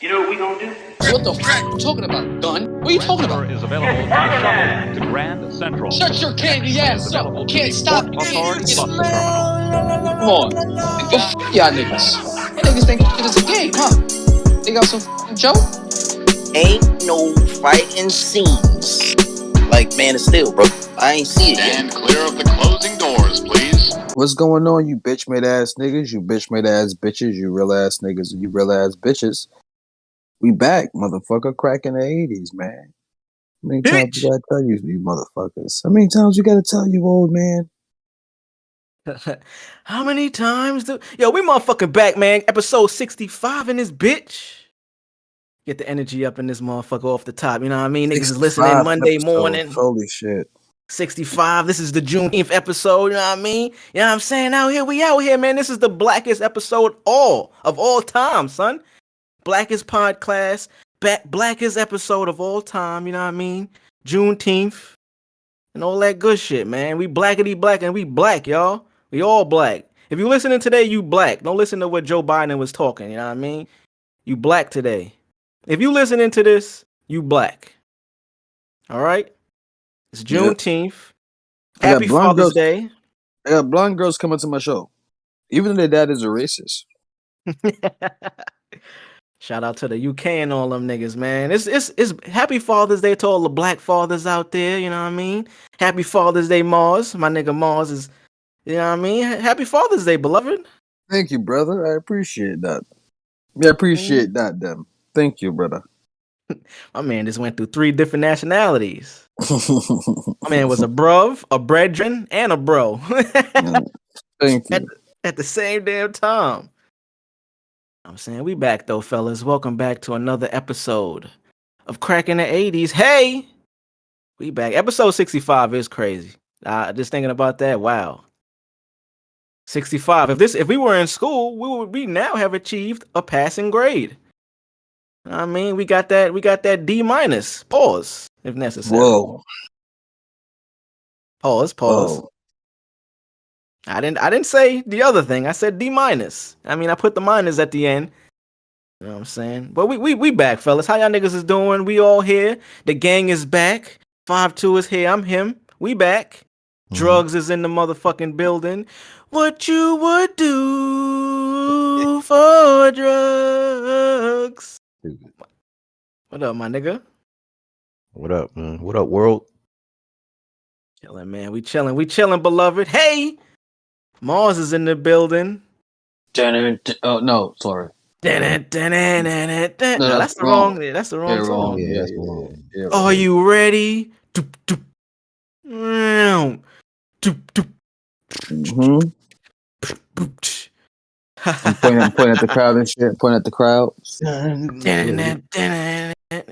You know what we gonna do? What the f*** you talking about, Gun? What are you talking about? Is available to shuttle to Grand Central. Shut your candy ass up. You can't stop me. Authority bus terminal. Come on. Go f*** y'all niggas. You niggas think shit is a game, huh? They got some f***ing joke? Ain't no fighting scenes like Man of Steel, bro. I ain't see it yet. Stand clear of the closing doors, please. What's going on, you bitch made ass niggas, you bitch made ass bitches, you real ass niggas, and you real ass bitches? We back, motherfucker, cracking the 80s, man. How many times we gotta tell you motherfuckers? How many times we gotta tell you, old man? How many times Yo, we motherfucking back, man. Episode 65 in this bitch. Get the energy up in this motherfucker off the top. You know what I mean? Niggas is listening Monday morning. Holy shit. 65. This is the Juneteeth episode. You know what I mean? You know what I'm saying? We out here, man. This is the blackest episode of all time, son. Blackest podcast, blackest episode of all time. You know what I mean? Juneteenth and all that good shit, man. We blackity black and we black, y'all. We all black. If you listening today, you black. Don't listen to what Joe Biden was talking. You know what I mean? You black today. If you listening to this, you black. All right? It's Juneteenth. Yep. Happy Father's Day. I got blonde girls coming to my show. Even though their dad is a racist. Shout out to the UK and all them niggas, man. It's Happy Father's Day to all the black fathers out there, you know what I mean? Happy Father's Day, Mars. My nigga Mars is, you know what I mean? Happy Father's Day, beloved. Thank you, brother. I appreciate that. Yeah, I appreciate that, them. Thank you, brother. My man just went through 3 different nationalities. My man was a bruv, a brethren, and a bro. Thank you. At the same damn time. I'm saying we back though, fellas. Welcome back to another episode of Cracking the 80s. Hey, we back. Episode 65 is crazy. Just thinking about that. Wow. 65. If we were in school, we now have achieved a passing grade. I mean, we got that D minus. Pause if necessary. Whoa. Pause. Whoa. I didn't say the other thing. I said D minus. I mean, I put the minus at the end. You know what I'm saying? But we back, fellas. How y'all niggas is doing? We all here. The gang is back. 5-2 is here. I'm him. We back. Drugs is in the motherfucking building. What you would do for drugs? What up, my nigga? What up, man? What up, world? Chilling, man. We chilling, beloved. Hey, Mars is in the building. Oh no, sorry. No, that's the wrong. That's the wrong song. Yeah, that's wrong. Yeah, Are you ready? I'm pointing at the crowd and shit. Pointing at the crowd.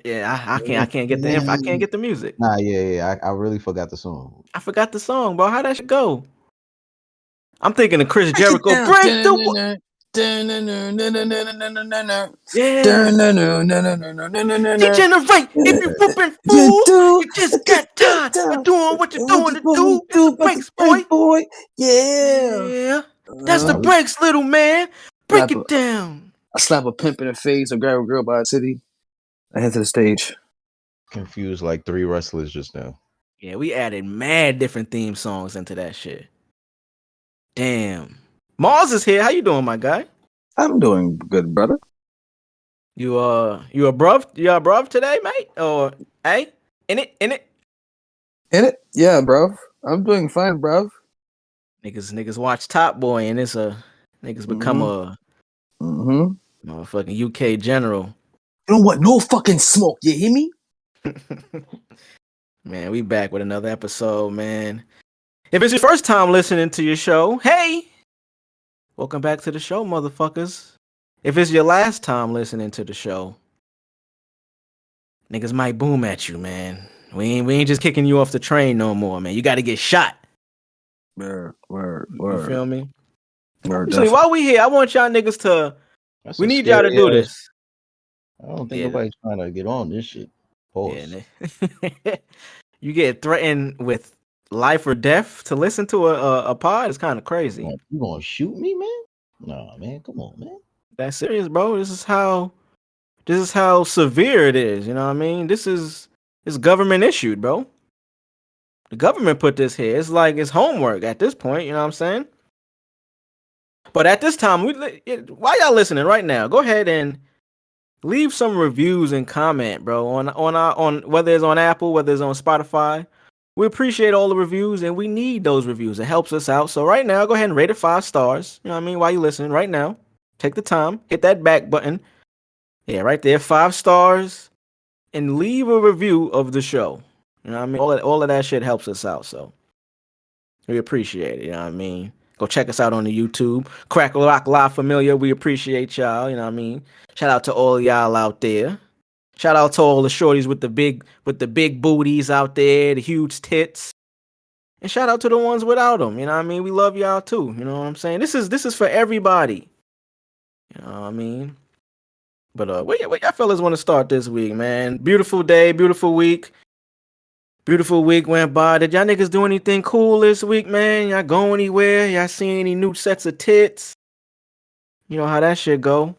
Yeah, I can't get the I can't get the music. Nah, yeah. I really forgot the song. I forgot the song, bro. How that should go? I'm thinking of Chris Jericho. Break the Degenerate. If you whooping fool, you just got tired of doing what you're doing to do. It's the breaks, boy. Yeah. That's the breaks, little man. Break it down. I slap a pimp in the face or grab a girl by the city. I head to the stage. Confused like 3 wrestlers just now. Yeah, we added mad different theme songs into that shit. Damn. Mars is here. How you doing, my guy? I'm doing good, brother. You a bruv? You a bruv today, mate? Or hey? In it? In it? Yeah, bruv. I'm doing fine, bruv. Niggas watch Top Boy and it's niggas become a motherfucking UK general. You don't want no fucking smoke, you hear me? Man, we back with another episode, man. If it's your first time listening to your show, hey! Welcome back to the show, motherfuckers. If it's your last time listening to the show, niggas might boom at you, man. We ain't just kicking you off the train no more, man. You gotta get shot. Word. You feel me? Word, So while we here, I want y'all niggas to... We need y'all to do this. I don't think nobody's trying to get on this shit. Pause. Yeah, you get threatened with life or death to listen to a pod. It's kind of crazy. You gonna shoot me, man? Nah, man. Come on, man. That's serious, bro. This is how This is how severe it is. You know what I mean? It's government issued, bro. The government put this here. It's like it's homework at this point. You know what I'm saying? But at this time, while y'all listening right now, go ahead and leave some reviews and comment, bro, on whether it's on Apple, whether it's on Spotify. We appreciate all the reviews, and we need those reviews. It helps us out. So right now, go ahead and rate it 5 stars. You know what I mean? While you listening right now, take the time, hit that back button. Yeah, right there, 5 stars, and leave a review of the show. You know what I mean? All of that shit helps us out. So we appreciate it. You know what I mean? Go check us out on the YouTube. Crack Rock La Familia. We appreciate y'all. You know what I mean? Shout out to all y'all out there. Shout out to all the shorties with the big booties out there, the huge tits. And shout out to the ones without them. You know what I mean? We love y'all too. You know what I'm saying? This is for everybody. You know what I mean? But where y'all fellas want to start this week, man? Beautiful day, beautiful week. Beautiful week went by. Did y'all niggas do anything cool this week, man? Y'all go anywhere? Y'all see any new sets of tits? You know how that shit go.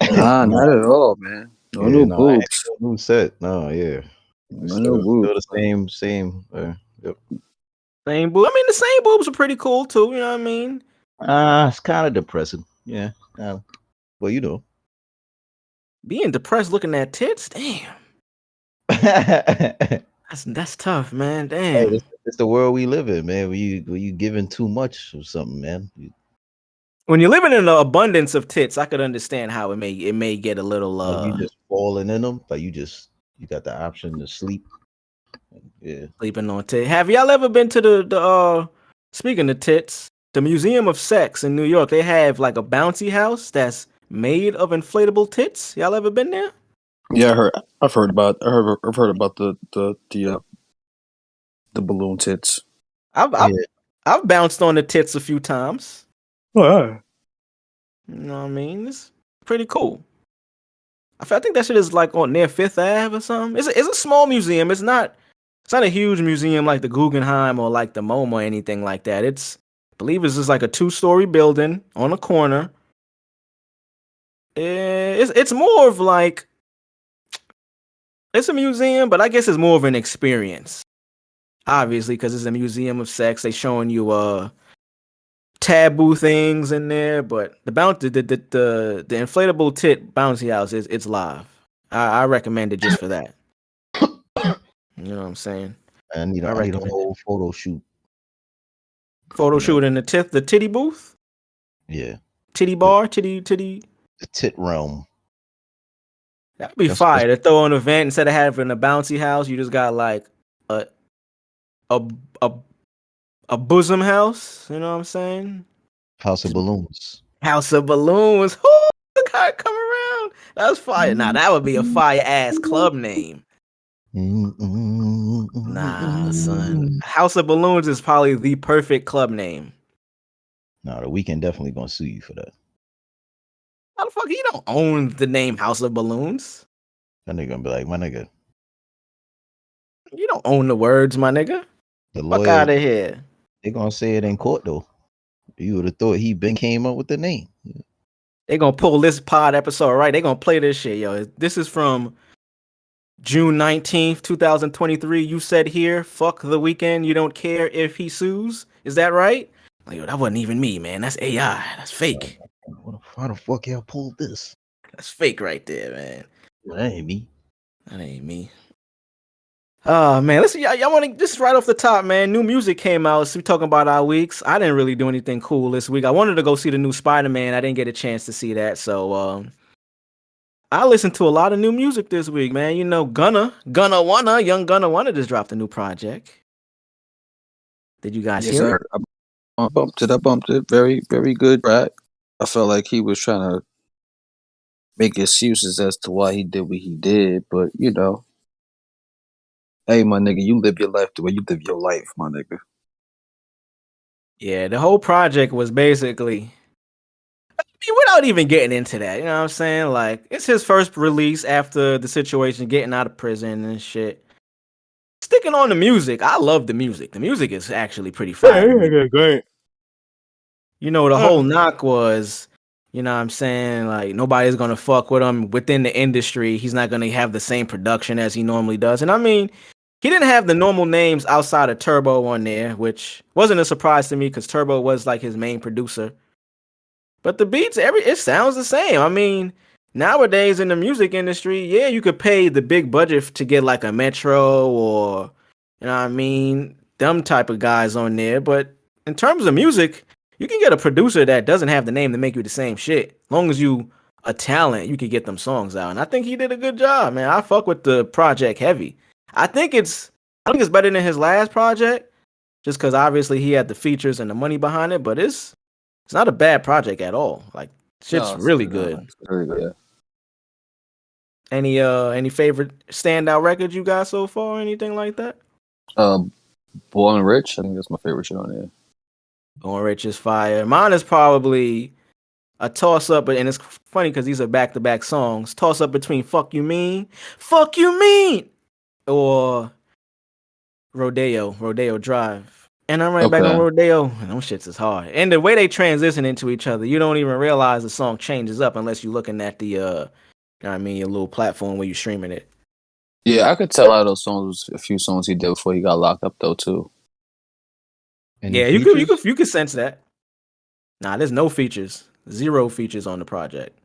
Nah, not at all, man. No Yeah, new no, I ain't boobs. no new set. No, yeah. No new boobs. Still the same. Yep. Same boob. I mean, the same boobs are pretty cool too. You know what I mean? It's kind of depressing. Yeah. Well, you know. Being depressed looking at tits, damn. That's tough, man. Damn. Hey, it's the world we live in, man. When you giving too much or something, man. When you're living in an abundance of tits, I could understand how it may get a little Like you just falling in them, like you got the option to sleep. Yeah. Sleeping on tits. Have y'all ever been to the speaking of tits, the Museum of Sex in New York? They have like a bouncy house that's made of inflatable tits. Y'all ever been there? Yeah, I've heard about the balloon tits. I've bounced on the tits a few times. Oh, You know what I mean? It's pretty cool. I think that shit is like on near Fifth Ave or something. It's a small museum. It's not a huge museum like the Guggenheim or like the MoMA or anything like that. I believe it's just like a 2-story building on a corner. It's more of like it's a museum, but I guess it's more of an experience. Obviously, because it's a museum of sex, they showing you taboo things in there. But the inflatable tit bouncy house it's live. I recommend it just for that. You know what I'm saying? I need a whole photo shoot. Photo shoot in the titty booth? Yeah. Titty bar? Titty. The tit realm. That'd be fire to throw an event instead of having a bouncy house. You just got like a bosom house. You know what I'm saying? House of balloons. House of balloons. Ooh, look how it come around. That's fire. Now that would be a fire ass club name. Nah, son. House of Balloons is probably the perfect club name. No, the Weeknd definitely gonna sue you for that. How the fuck you don't own the name House of Balloons? That nigga gonna be like, my nigga. You don't own the words, my nigga. The Fuck out of here. They gonna say it in court though. You would have thought he been came up with the name. They gonna pull this pod episode, right? They gonna play this shit, yo. This is from June 19th, 2023. You said here, fuck the Weeknd. You don't care if he sues. Is that right? Like, yo, that wasn't even me, man. That's AI. That's fake. How the fuck y'all pulled this? That's fake right there, man. That ain't me. That ain't me. Oh man, listen, y'all want to just right off the top, man. New music came out. So we talking about our weeks. I didn't really do anything cool this week. I wanted to go see the new Spider-Man. I didn't get a chance to see that, so I listened to a lot of new music this week, man. You know, young Gunna Wanna just dropped a new project. Did you guys hear it? I bumped it. Very, very good track. I felt like he was trying to make excuses as to why he did what he did, but you know. Hey, my nigga, you live your life the way you live your life, my nigga. Yeah, the whole project was basically, I mean, without even getting into that, you know what I'm saying? Like, it's his first release after the situation, getting out of prison and shit. Sticking on the music, I love the music. The music is actually pretty fire. Great. You know, the whole knock was You know what I'm saying? Like nobody's gonna fuck with him within the industry. He's not gonna have the same production as he normally does. And I mean, he didn't have the normal names outside of Turbo on there, which wasn't a surprise to me because Turbo was like his main producer. But the beats, it sounds the same. I mean, nowadays in the music industry, yeah, you could pay the big budget to get like a Metro or you know what I mean, them type of guys on there. But in terms of music, you can get a producer that doesn't have the name to make you the same shit. As long as you a talent, you could get them songs out. And I think he did a good job, man. I fuck with the project heavy. I think it's better than his last project, just because obviously he had the features and the money behind it. But it's not a bad project at all. Like shit's No, really good. It's really good. Any favorite standout records you got so far? Or anything like that? Born Rich, I think that's my favorite shit on there. Going Rich is fire. Mine is probably a toss up, and it's funny because these are back to back songs. Toss up between "Fuck You Mean," or Rodeo Drive. And I'm right back on Okay. Rodeo. And them shits is hard. And the way they transition into each other, you don't even realize the song changes up unless you're looking at the you know what I mean, your little platform where you're streaming it. Yeah, I could tell out of those songs was a few songs he did before he got locked up though too. Any Yeah, features? you could sense that. Nah, there's no features. 0 features on the project.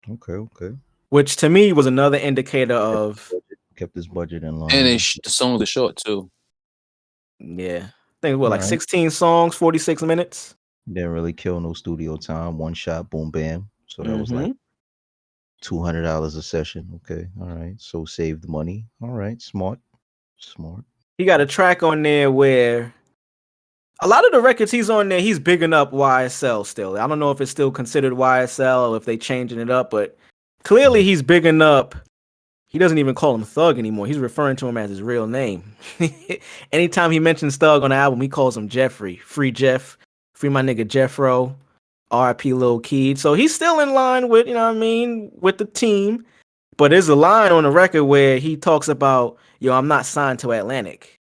Okay. Which to me was another indicator of Kept his budget in line. And the songs are short too. yeah. I think what like Alright. 16 songs, 46 minutes. Didn't really kill no studio time. One shot, boom, bam. So that was like $200 a session. Okay, all right. So saved money. All right, smart. He got a track on there where a lot of the records he's on there, he's bigging up YSL still. I don't know if it's still considered YSL or if they changing it up, but clearly he's bigging up. He doesn't even call him Thug anymore. He's referring to him as his real name. Anytime he mentions Thug on the album, he calls him Jeffrey. Free Jeff. Free my nigga Jeffro. RP Lil Keed. So he's still in line with, you know what I mean, with the team. But there's a line on the record where he talks about, yo, I'm not signed to Atlantic.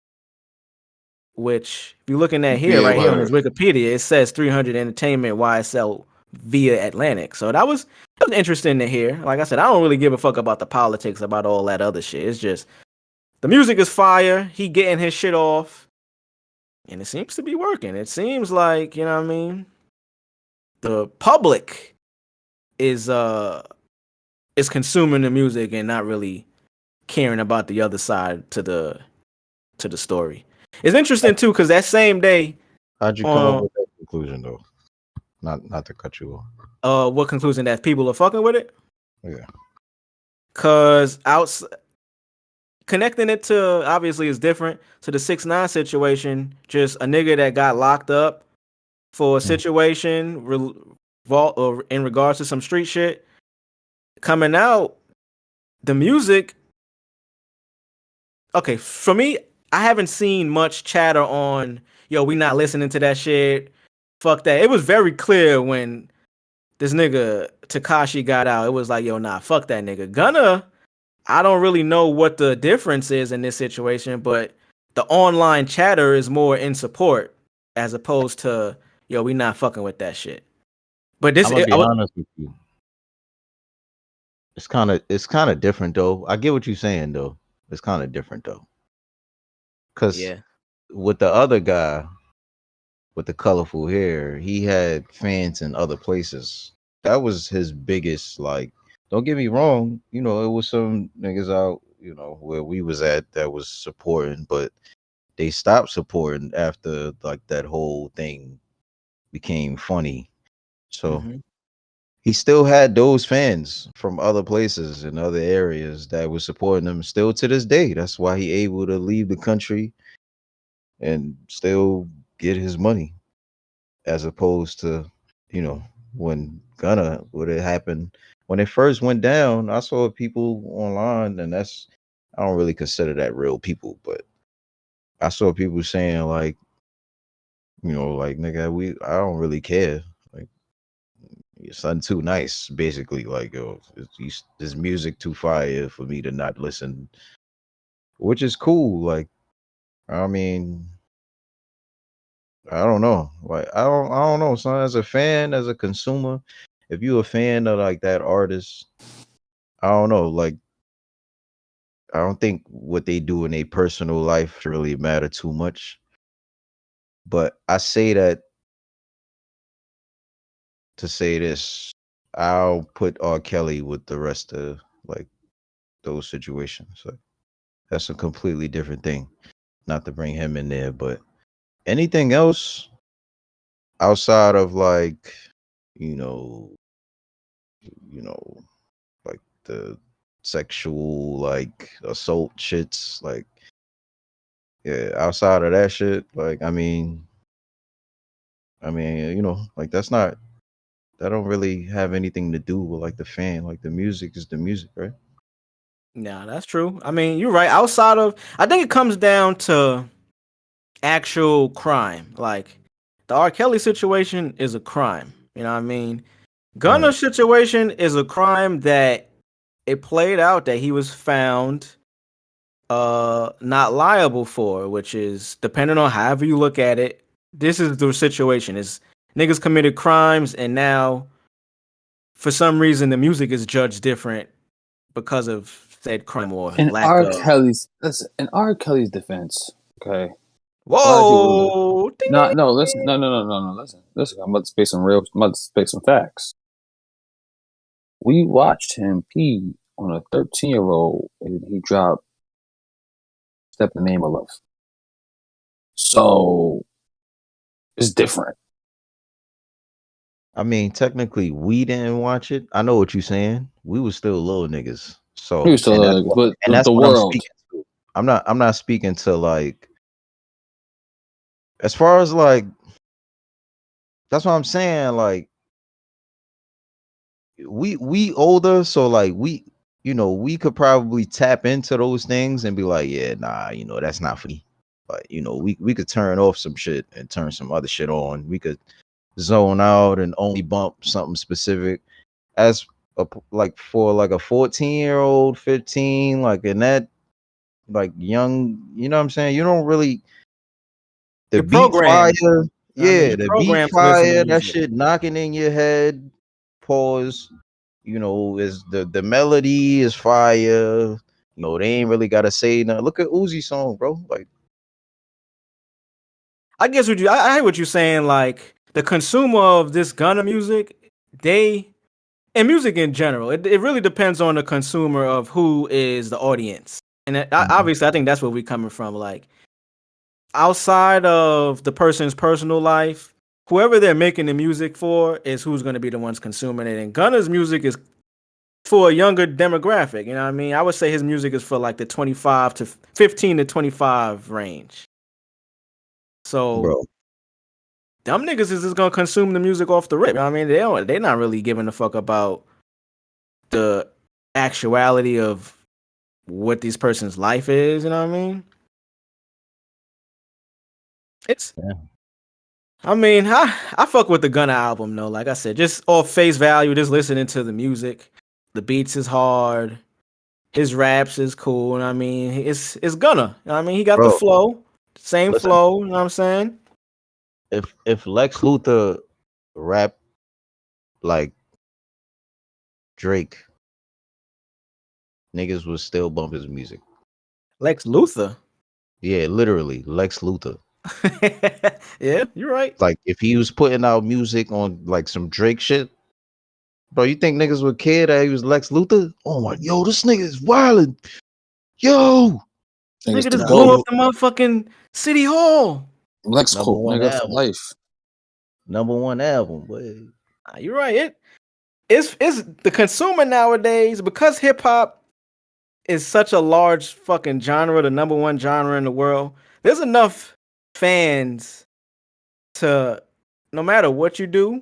Which, if you're looking at here, Yeah, right here on his word. Wikipedia, it says 300 Entertainment YSL via Atlantic. So that was interesting to hear. Like I said, I don't really give a fuck about the politics, about all that other shit. It's just the music is fire. He getting his shit off, and it seems to be working. It seems like, you know what I mean, the public is consuming the music and not really caring about the other side to the story. It's interesting too because that same day, How'd you come up with that conclusion though? Not to cut you off. what conclusion that people are fucking with it? Yeah. Cause connecting it to obviously is different to the 6ix9ine situation. Just a nigga that got locked up for a situation or in regards to some street shit coming out. The music. Okay, for me, I haven't seen much chatter on, yo, we not listening to that shit. Fuck that. It was very clear when this nigga Tekashi got out. It was like, yo, nah, fuck that nigga. Gunna, I don't really know what the difference is in this situation, but the online chatter is more in support as opposed to, yo, we not fucking with that shit. But this, I'm gonna be honest with you. It's kind of different though. I get what you're saying though. It's kind of different though. Cause yeah, with the other guy with the colorful hair, he had fans in other places. That was his biggest, like, don't get me wrong, you know, it was some niggas out, you know, where we was at that was supporting, but they stopped supporting after like that whole thing became funny. So he still had those fans from other places and other areas that were supporting him still to this day. That's why he able to leave the country and still get his money, as opposed to, you know, when Gunna would have happened when it first went down. I saw people online, and I don't really consider that real people, but I saw people saying like, you know, like nigga, I don't really care. Like your son too nice, basically. Like, yo, this music too fire for me to not listen, which is cool. Like, I mean, I don't know. Like, I don't know, son. As a fan, as a consumer, if you a fan of like that artist, I don't know, like I don't think what they do in their personal life really matter too much. But I say that to say this, I'll put R. Kelly with the rest of like those situations. Like that's a completely different thing. Not to bring him in there, but anything else outside of like, you know, you know, like the sexual like assault shits, like yeah, outside of that shit, like like that's not that don't really have anything to do with like the fan. Like the music is the music, right? Nah, that's true. I mean, you're right. Outside of, I think it comes down to actual crime. Like the R. Kelly situation is a crime. You know what I mean? Right. Gunna's situation is a crime that it played out that he was found not liable for, which is depending on however you look at it. This is the situation: is niggas committed crimes, and now for some reason the music is judged different because of said crime or In lack R. of. Kelly's listen, in R. Kelly's defense, okay. A lot of people Whoa! Ding, ding, no ding, listen ding. no listen. I'm about to speak some real I'm about to speak some facts. We watched him pee on a 13-year-old and he dropped Step in the Name of Love. So it's different. I mean, technically, we didn't watch it. I know what you're saying. We were still little niggas. We So, used to but and that's the what I'm world. speaking to. I'm not speaking to like, as far as like, that's what I'm saying. Like, we older, so like we could probably tap into those things and be like, yeah, nah, that's not for me. But we could turn off some shit and turn some other shit on. We could zone out and only bump something specific. As like for like a 14-year-old, 15, like in that like young, you know what I'm saying? You don't really the You're beat fire, programmed. I mean, yeah, you're the beat programmed to listen to fire, that music. shit knocking in your head, pause, is the melody is fire. They ain't really gotta say nothing. Look at Uzi song, bro. Like, I guess what I hear what you're saying. Like the consumer of this Gunna music, they and music in general, it really depends on the consumer of who is the audience. And obviously, I think that's where we're coming from. Like outside of the person's personal life, whoever they're making the music for is who's going to be the ones consuming it. And Gunna's music is for a younger demographic. You know what I mean? I would say his music is for like the 25 to 15 to 25 range. So bro, them niggas is just gonna consume the music off the rip. You know what I mean? They're not really giving a fuck about the actuality of what this person's life is. You know what I mean? It's. yeah. I mean, I fuck with the Gunna album though. Like I said, just off face value, just listening to the music, the beats is hard. His raps is cool. You know what I mean? It's Gunna. You know what I mean? He got the Bro, flow, same listen, flow. You know what I'm saying? if Lex Luthor rap like Drake, niggas would still bump his music. Lex Luthor. Yeah, literally, Lex Luthor. Yeah, you're right. Like if he was putting out music on like some Drake shit, bro, you think niggas would care that he was Lex Luthor? Oh my, yo, this nigga is wildin'. Yo, Niggas Nigga the just nah, blew GOAT. up the motherfucking city hall. Lex number quote, one nigga, for album, life. number one album. Boy. You're right. It's the consumer nowadays because hip hop is such a large fucking genre, the number one genre in the world. There's enough fans to no matter what you do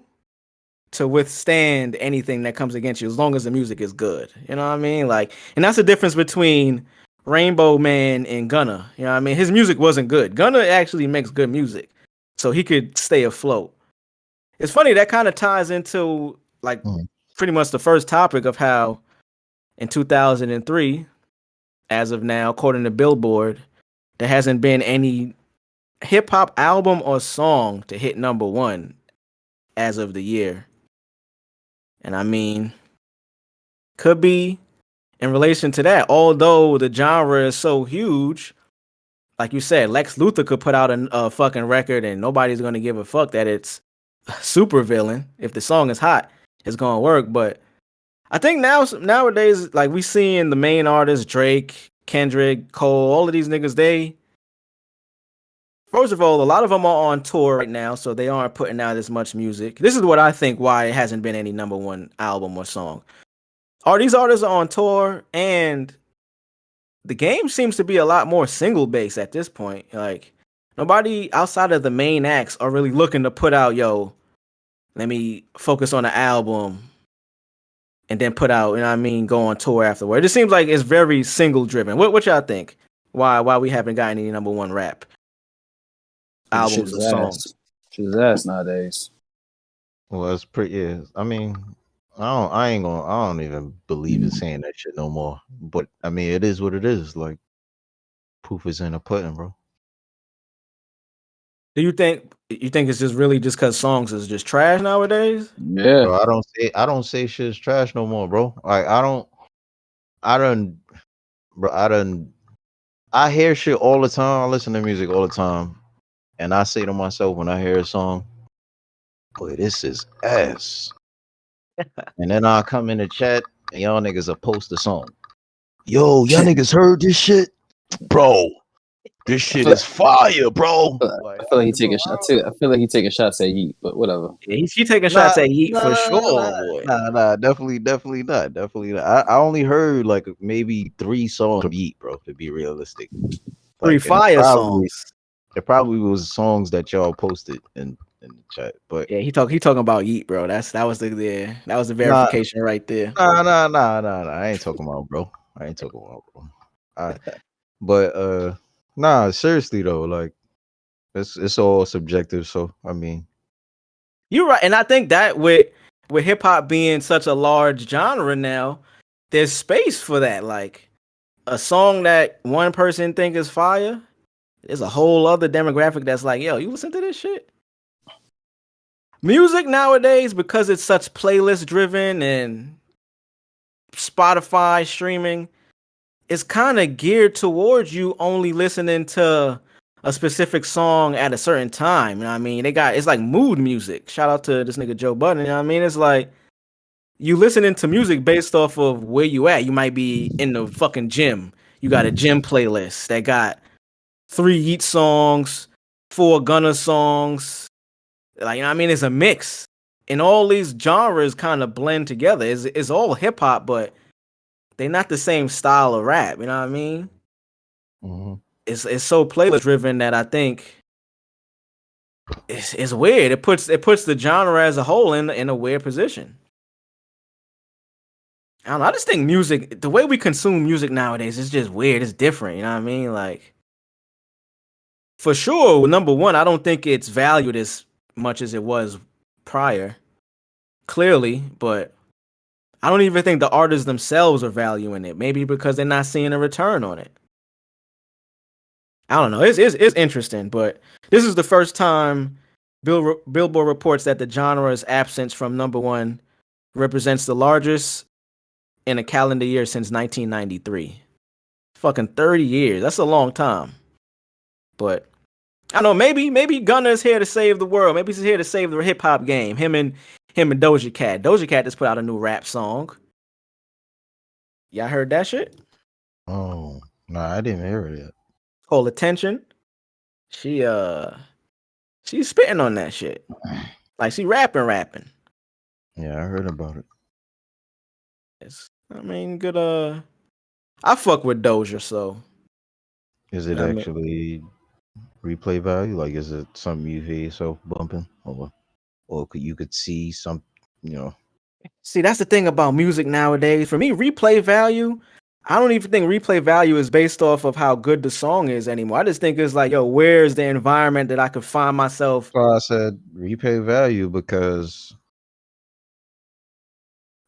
to withstand anything that comes against you as long as the music is good. You know what I mean? Like, and that's the difference between Rainbow Man and Gunna. You know what I mean? His music wasn't good. Gunna actually makes good music, so he could stay afloat. It's funny that kind of ties into like Mm. pretty much the first topic of how in 2003, as of now, according to Billboard, there hasn't been any hip hop album or song to hit number one as of the year. And I mean, could be in relation to that. Although the genre is so huge, like you said, Lex Luthor could put out a fucking record and nobody's gonna give a fuck that it's super villain. If the song is hot, it's gonna work. But I think nowadays, like we seeing the main artists, Drake, Kendrick, Cole, all of these niggas, they first of all, a lot of them are on tour right now, so they aren't putting out as much music. This is what I think why it hasn't been any number one album or song. All these artists are on tour, and the game seems to be a lot more single based at this point. Like nobody outside of the main acts are really looking to put out, let me focus on the album and then put out, go on tour afterward. It just seems like it's very single driven. What y'all think? Why we haven't gotten any number one rap albums or songs? Shit's ass nowadays. Well, it's pretty. Yeah, I mean, I don't even believe in saying that shit no more. But I mean, it is what it is. Like, proof is in the pudding, bro. Do you think it's just really just because songs is just trash nowadays? Yeah. Bro, I don't say shit's trash no more, bro. Like, I hear shit all the time. I listen to music all the time, and I say to myself when I hear a song, "Boy, this is ass." And then I come in the chat and y'all niggas will post the song. Yo, y'all niggas heard this shit? Bro, this shit is fire, bro. I feel like he taking shots too. I feel like he taking shots at Yeet, but whatever. Yeah, he's taking shots at Yeet for sure, boy. Nah, definitely not. I only heard like maybe 3 songs from Yeet, bro, to be realistic. Three fire songs. It probably was songs that y'all posted in the chat, but yeah, he talking about Yeet, bro. That was the verification right there. Nah. I ain't talking about, bro. But nah, seriously though, like it's all subjective. So I mean, you're right, and I think that with hip hop being such a large genre now, there's space for that. Like a song that one person think is fire, there's a whole other demographic that's like, yo, you listen to this shit. Music nowadays, because it's such playlist driven and Spotify streaming, it's kind of geared towards you only listening to a specific song at a certain time. You know what I mean? It's like mood music. Shout out to this nigga Joe Budden. You know what I mean? It's like you listening to music based off of where you at. You might be in the fucking gym. You got a gym playlist that got 3 Yeet songs, 4 Gunna songs. Like, you know what I mean? It's a mix. And all these genres kind of blend together. It's all hip hop, but they're not the same style of rap. You know what I mean? mm-hmm. It's so playlist driven that I think it's weird. It puts the genre as a whole in a weird position. I don't know. I just think music, the way we consume music nowadays, is just weird. It's different. You know what I mean? Like, for sure, number one, I don't think it's valued as much as it was prior. Clearly, but I don't even think the artists themselves are valuing it. Maybe because they're not seeing a return on it. I don't know. It's interesting, but this is the first time Billboard reports that the genre's absence from number one represents the largest in a calendar year since 1993. Fucking 30 years. That's a long time. But I don't know. Maybe Gunna is here to save the world. Maybe he's here to save the hip hop game. Him and Doja Cat. Doja Cat just put out a new rap song. Y'all heard that shit? Oh, no, I didn't hear it yet. Called Attention. She's spitting on that shit. Like she rapping. Yeah, I heard about it. Good. I fuck with Doja, so. Is it actually replay value? Like, is it something you hear yourself bumping, or you could see some, See, that's the thing about music nowadays. For me, replay value, I don't even think replay value is based off of how good the song is anymore. I just think it's like, yo, where's the environment that I could find myself? Well, I said replay value because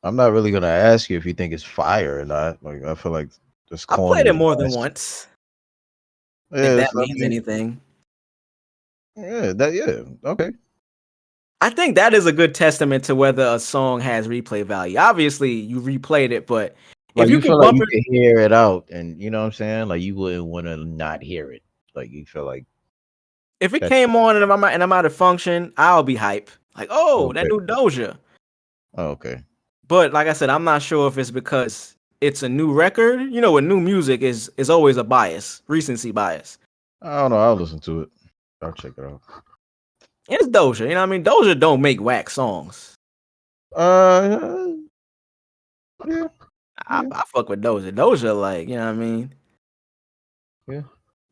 I'm not really gonna ask you if you think it's fire or not. Like, I feel like this. I played it more than once. Yeah, if that means anything. Yeah, okay. I think that is a good testament to whether a song has replay value. Obviously, you replayed it, but Like if you you can feel like bump you it, can hear it out, and you know what I'm saying. Like you wouldn't want to not hear it. Like you feel like if it that. came on and I'm out of function, I'll be hype. Like, oh, that Okay. new Doja. Oh, okay. But like I said, I'm not sure if it's because it's a new record. You know, with new music is always a bias, recency bias. I don't know. I'll listen to it. I'll check it out. It's Doja, you know what I mean? Doja don't make whack songs. Uh, yeah, yeah, I fuck with Doja. Doja, like, you know what I mean? yeah.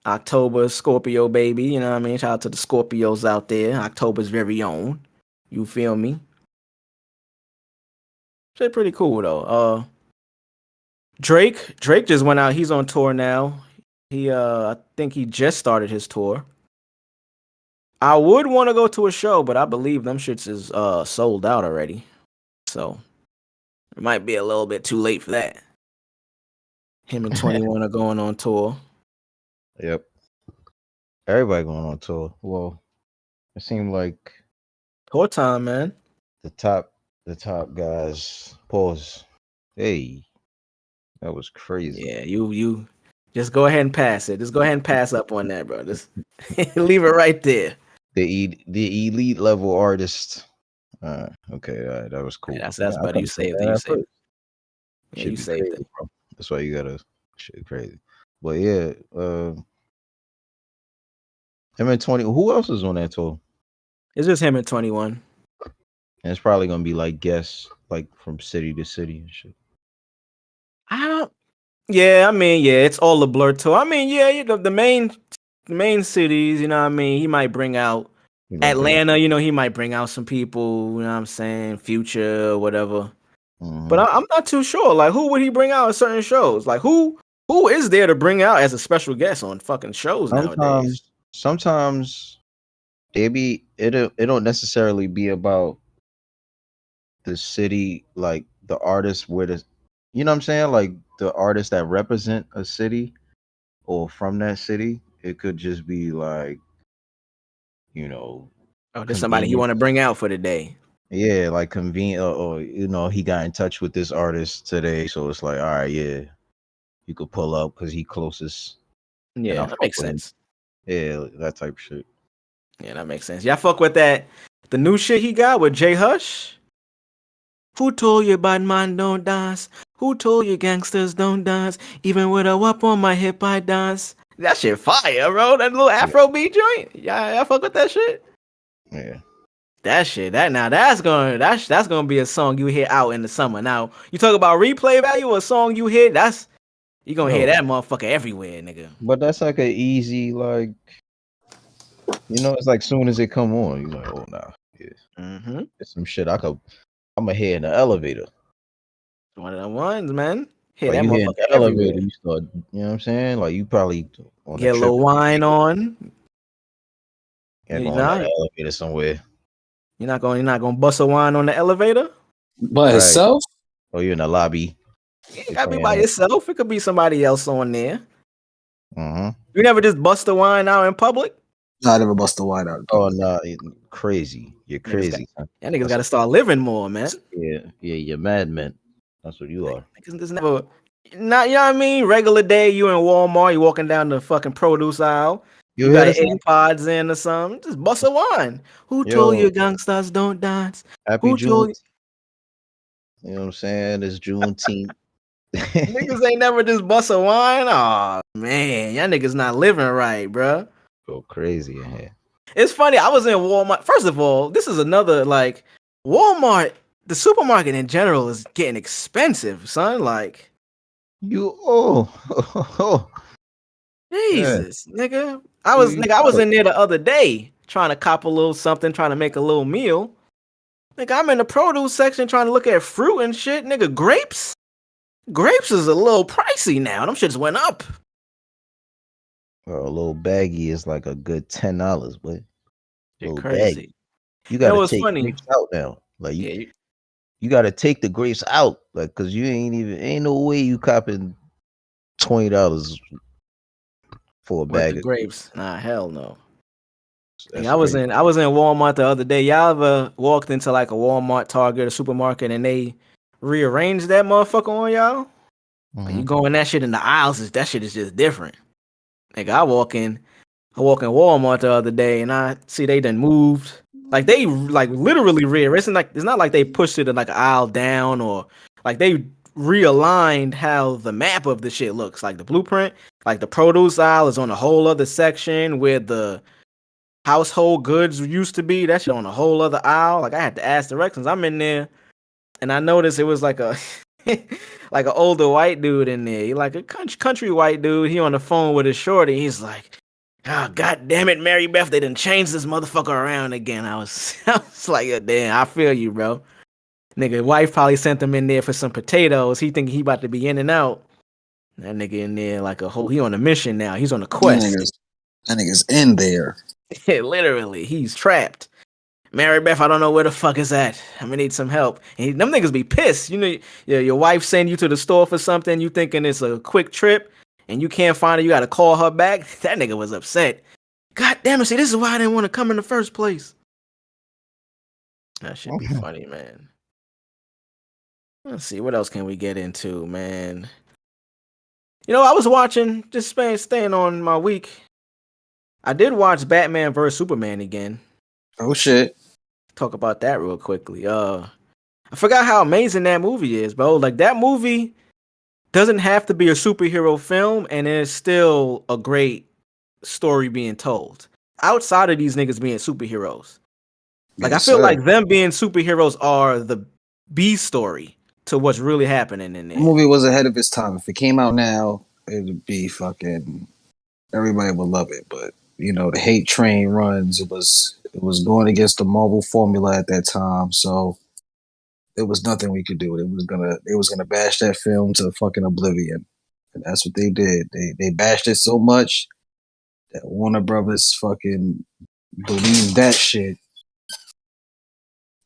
October, Scorpio baby, you know what I mean? Shout out to the Scorpios out there. October's very own. You feel me? Shit pretty cool though. Drake just went out. He's on tour now. I think he just started his tour. I would want to go to a show, but I believe them shits is sold out already. So it might be a little bit too late for that. Him and 21 are going on tour. Yep. Everybody going on tour. Well, it seemed like Tour time, man. the top guys. Pause. Hey, that was crazy. Yeah, you just go ahead and pass it. Just go ahead and pass up on that, bro. Just leave it right there. The elite level artist. Okay, that was cool. Yeah, that's I better. You couldn't say saved that it. You at saved it. first. Yeah, Should you be saved crazy, it. bro. That's why you gotta shit crazy. But yeah, him and 20. Who else is on that tour? It's just him and 21. And it's probably gonna be like guests, like from city to city and shit. I don't. Yeah, I mean, yeah, it's all a blur tour. I mean, yeah, the main cities. You know what I mean? He might bring out You gonna bring Atlanta. You know, he might bring out some people. You know what I'm saying? Future, or whatever. Mhm. But I'm not too sure. Like, who would he bring out at certain shows? Like, who is there to bring out as a special guest on fucking shows nowadays? Sometimes it don't necessarily be about the city, like the artist where the, you know what I'm saying, like the artists that represent a city or from that city. It could just be like, you know, Oh, there's somebody he convenient. want to bring out for the day. Yeah, like convenient, or you know, he got in touch with this artist today, so it's like, all right, yeah, you could pull up because he closest, and Yeah, I that fuck makes with him. sense. Yeah, that type of shit. Yeah, that makes sense. Y'all fuck with that. The new shit he got with Jay Hush. Who told you bad man don't dance? Who told you gangsters don't dance? Even with a whop on my hip, I dance. That shit fire, bro. That little Afro beat joint. Y'all fuck with that shit? Yeah. That shit. That's gonna be a song you hear out in the summer. Now you talk about replay value, a song you hear. You gonna hear No, that motherfucker everywhere, nigga. but that's like a easy, like, you know, it's like soon as it come on, you're like, oh nah, yeah, Mm-hmm. it's some shit I'm gonna hear in the elevator. One of them ones, man. Hear Like that you hear in motherfucker the elevator, everywhere. you start, you know what I'm saying? Like you probably on a Get a trip, little wine on. yeah, You going down know, the elevator somewhere. you're not gonna bust a wine on the elevator. By Right. himself? Or you're in the lobby. You ain't You're gotta be saying by that. yourself. It could be somebody else on there. Mm-hmm. You never just bust a wine out in public. I never bust a wine out in Oh public. no, crazy. You're Niggas got crazy. Son. Y'all niggas That's got to start living more, man. yeah, you're madman. That's what you are. Niggas just never, not, you know what I mean? Regular day, you in Walmart, you walking down the fucking produce aisle. You You hear got this? Nigga? AirPods in or something. Just bust a wine. Who told Yo, you gangsters don't dance? happy Who June. told you? You know what I'm saying? It's Juneteenth. Niggas ain't never just bust a wine. Oh man, y'all niggas not living right, bruh. Go crazy in here. It's funny. I was in Walmart. First of all, this is another like Walmart. The supermarket in general is getting expensive, son. Like You oh yeah. Jesus, nigga. I was in there the other day trying to cop a little something, trying to make a little meal. Nigga, I'm in the produce section trying to look at fruit and shit. Nigga, grapes. Grapes is a little pricey now. Them shits went up. A little baggie is like a good $10, but Shit little crazy. baggie. You That gotta was take funny. grapes out now. Like Yeah, you gotta take the grapes out. Like cause you ain't no way you copping $20 for a what the bag of grapes. grapes? Nah, hell no. Like, That's I was crazy. in Walmart the other day. Y'all ever walked into like a Walmart, Target, a supermarket, and they rearranged that motherfucker on y'all? Like, you Mhm. go in that shit in the aisles, that shit is just different. Like, I walk in Walmart the other day, and I see they done moved. Like, they like literally it's not like they pushed it in like an aisle down, or like they realigned how the map of the shit looks. Like the blueprint, like the produce aisle is on a whole other section where the household goods used to be. That shit on a whole other aisle. Like, I had to ask directions. I'm in there, and I noticed it was like a like an older white dude in there. He like a country white dude. He on the phone with his shorty. He's like, "Oh, God damn it, Mary Beth, they done changed this motherfucker around again." I was, I was like, "Yeah, damn, I feel you, bro." Nigga, wife probably sent him in there for some potatoes. He think he about to be in and out. That nigga in there like a whole. He on a mission now. He's on a quest. That nigga's in there. Literally, he's trapped. Mary Beth, I don't know where the fuck is at. I'm gonna need some help. And them niggas be pissed. You know, your wife send you to the store for something. You thinking it's a quick trip, and you can't find her. You gotta call her back. That nigga was upset. God damn it! See, this is why I didn't want to come in the first place. That should be funny, man. Let's see, what else can we get into, man? You know, I was watching, just staying on my week. I did watch Batman vs Superman again. Oh shit. Talk about that real quickly. I forgot how amazing that movie is, bro. Like, that movie doesn't have to be a superhero film, and it's still a great story being told. Outside of these niggas being superheroes. Like, I Yes, feel sir. like them being superheroes are the B story to what's really happening in The there. movie was ahead of its time. If it came out now, it would be fucking everybody would love it. But you know, the hate train runs. It was going against the Marvel formula at that time, so there was nothing we could do. It was gonna bash that film to fucking oblivion. And that's what they did. They bashed it so much that Warner Brothers fucking believed that shit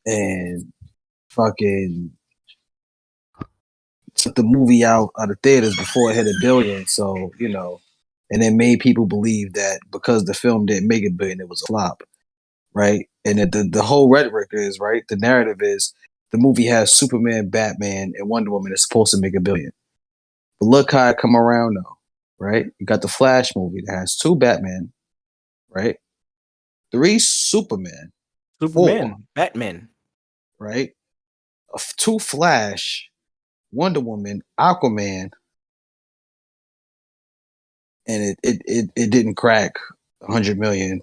and fucking took the movie out of the theaters before it hit $1 billion. So, you know, and then made people believe that because the film didn't make $1 billion, it was a flop, right? And the whole rhetoric is, right, the narrative is the movie has Superman, Batman, and Wonder Woman. It's supposed to make $1 billion. But look how it come around now, right? You got the Flash movie that has 2 Batman, right? 3 Superman, 4, Superman, Batman. right? 2 Flash, Wonder Woman, Aquaman, and it didn't crack 100 million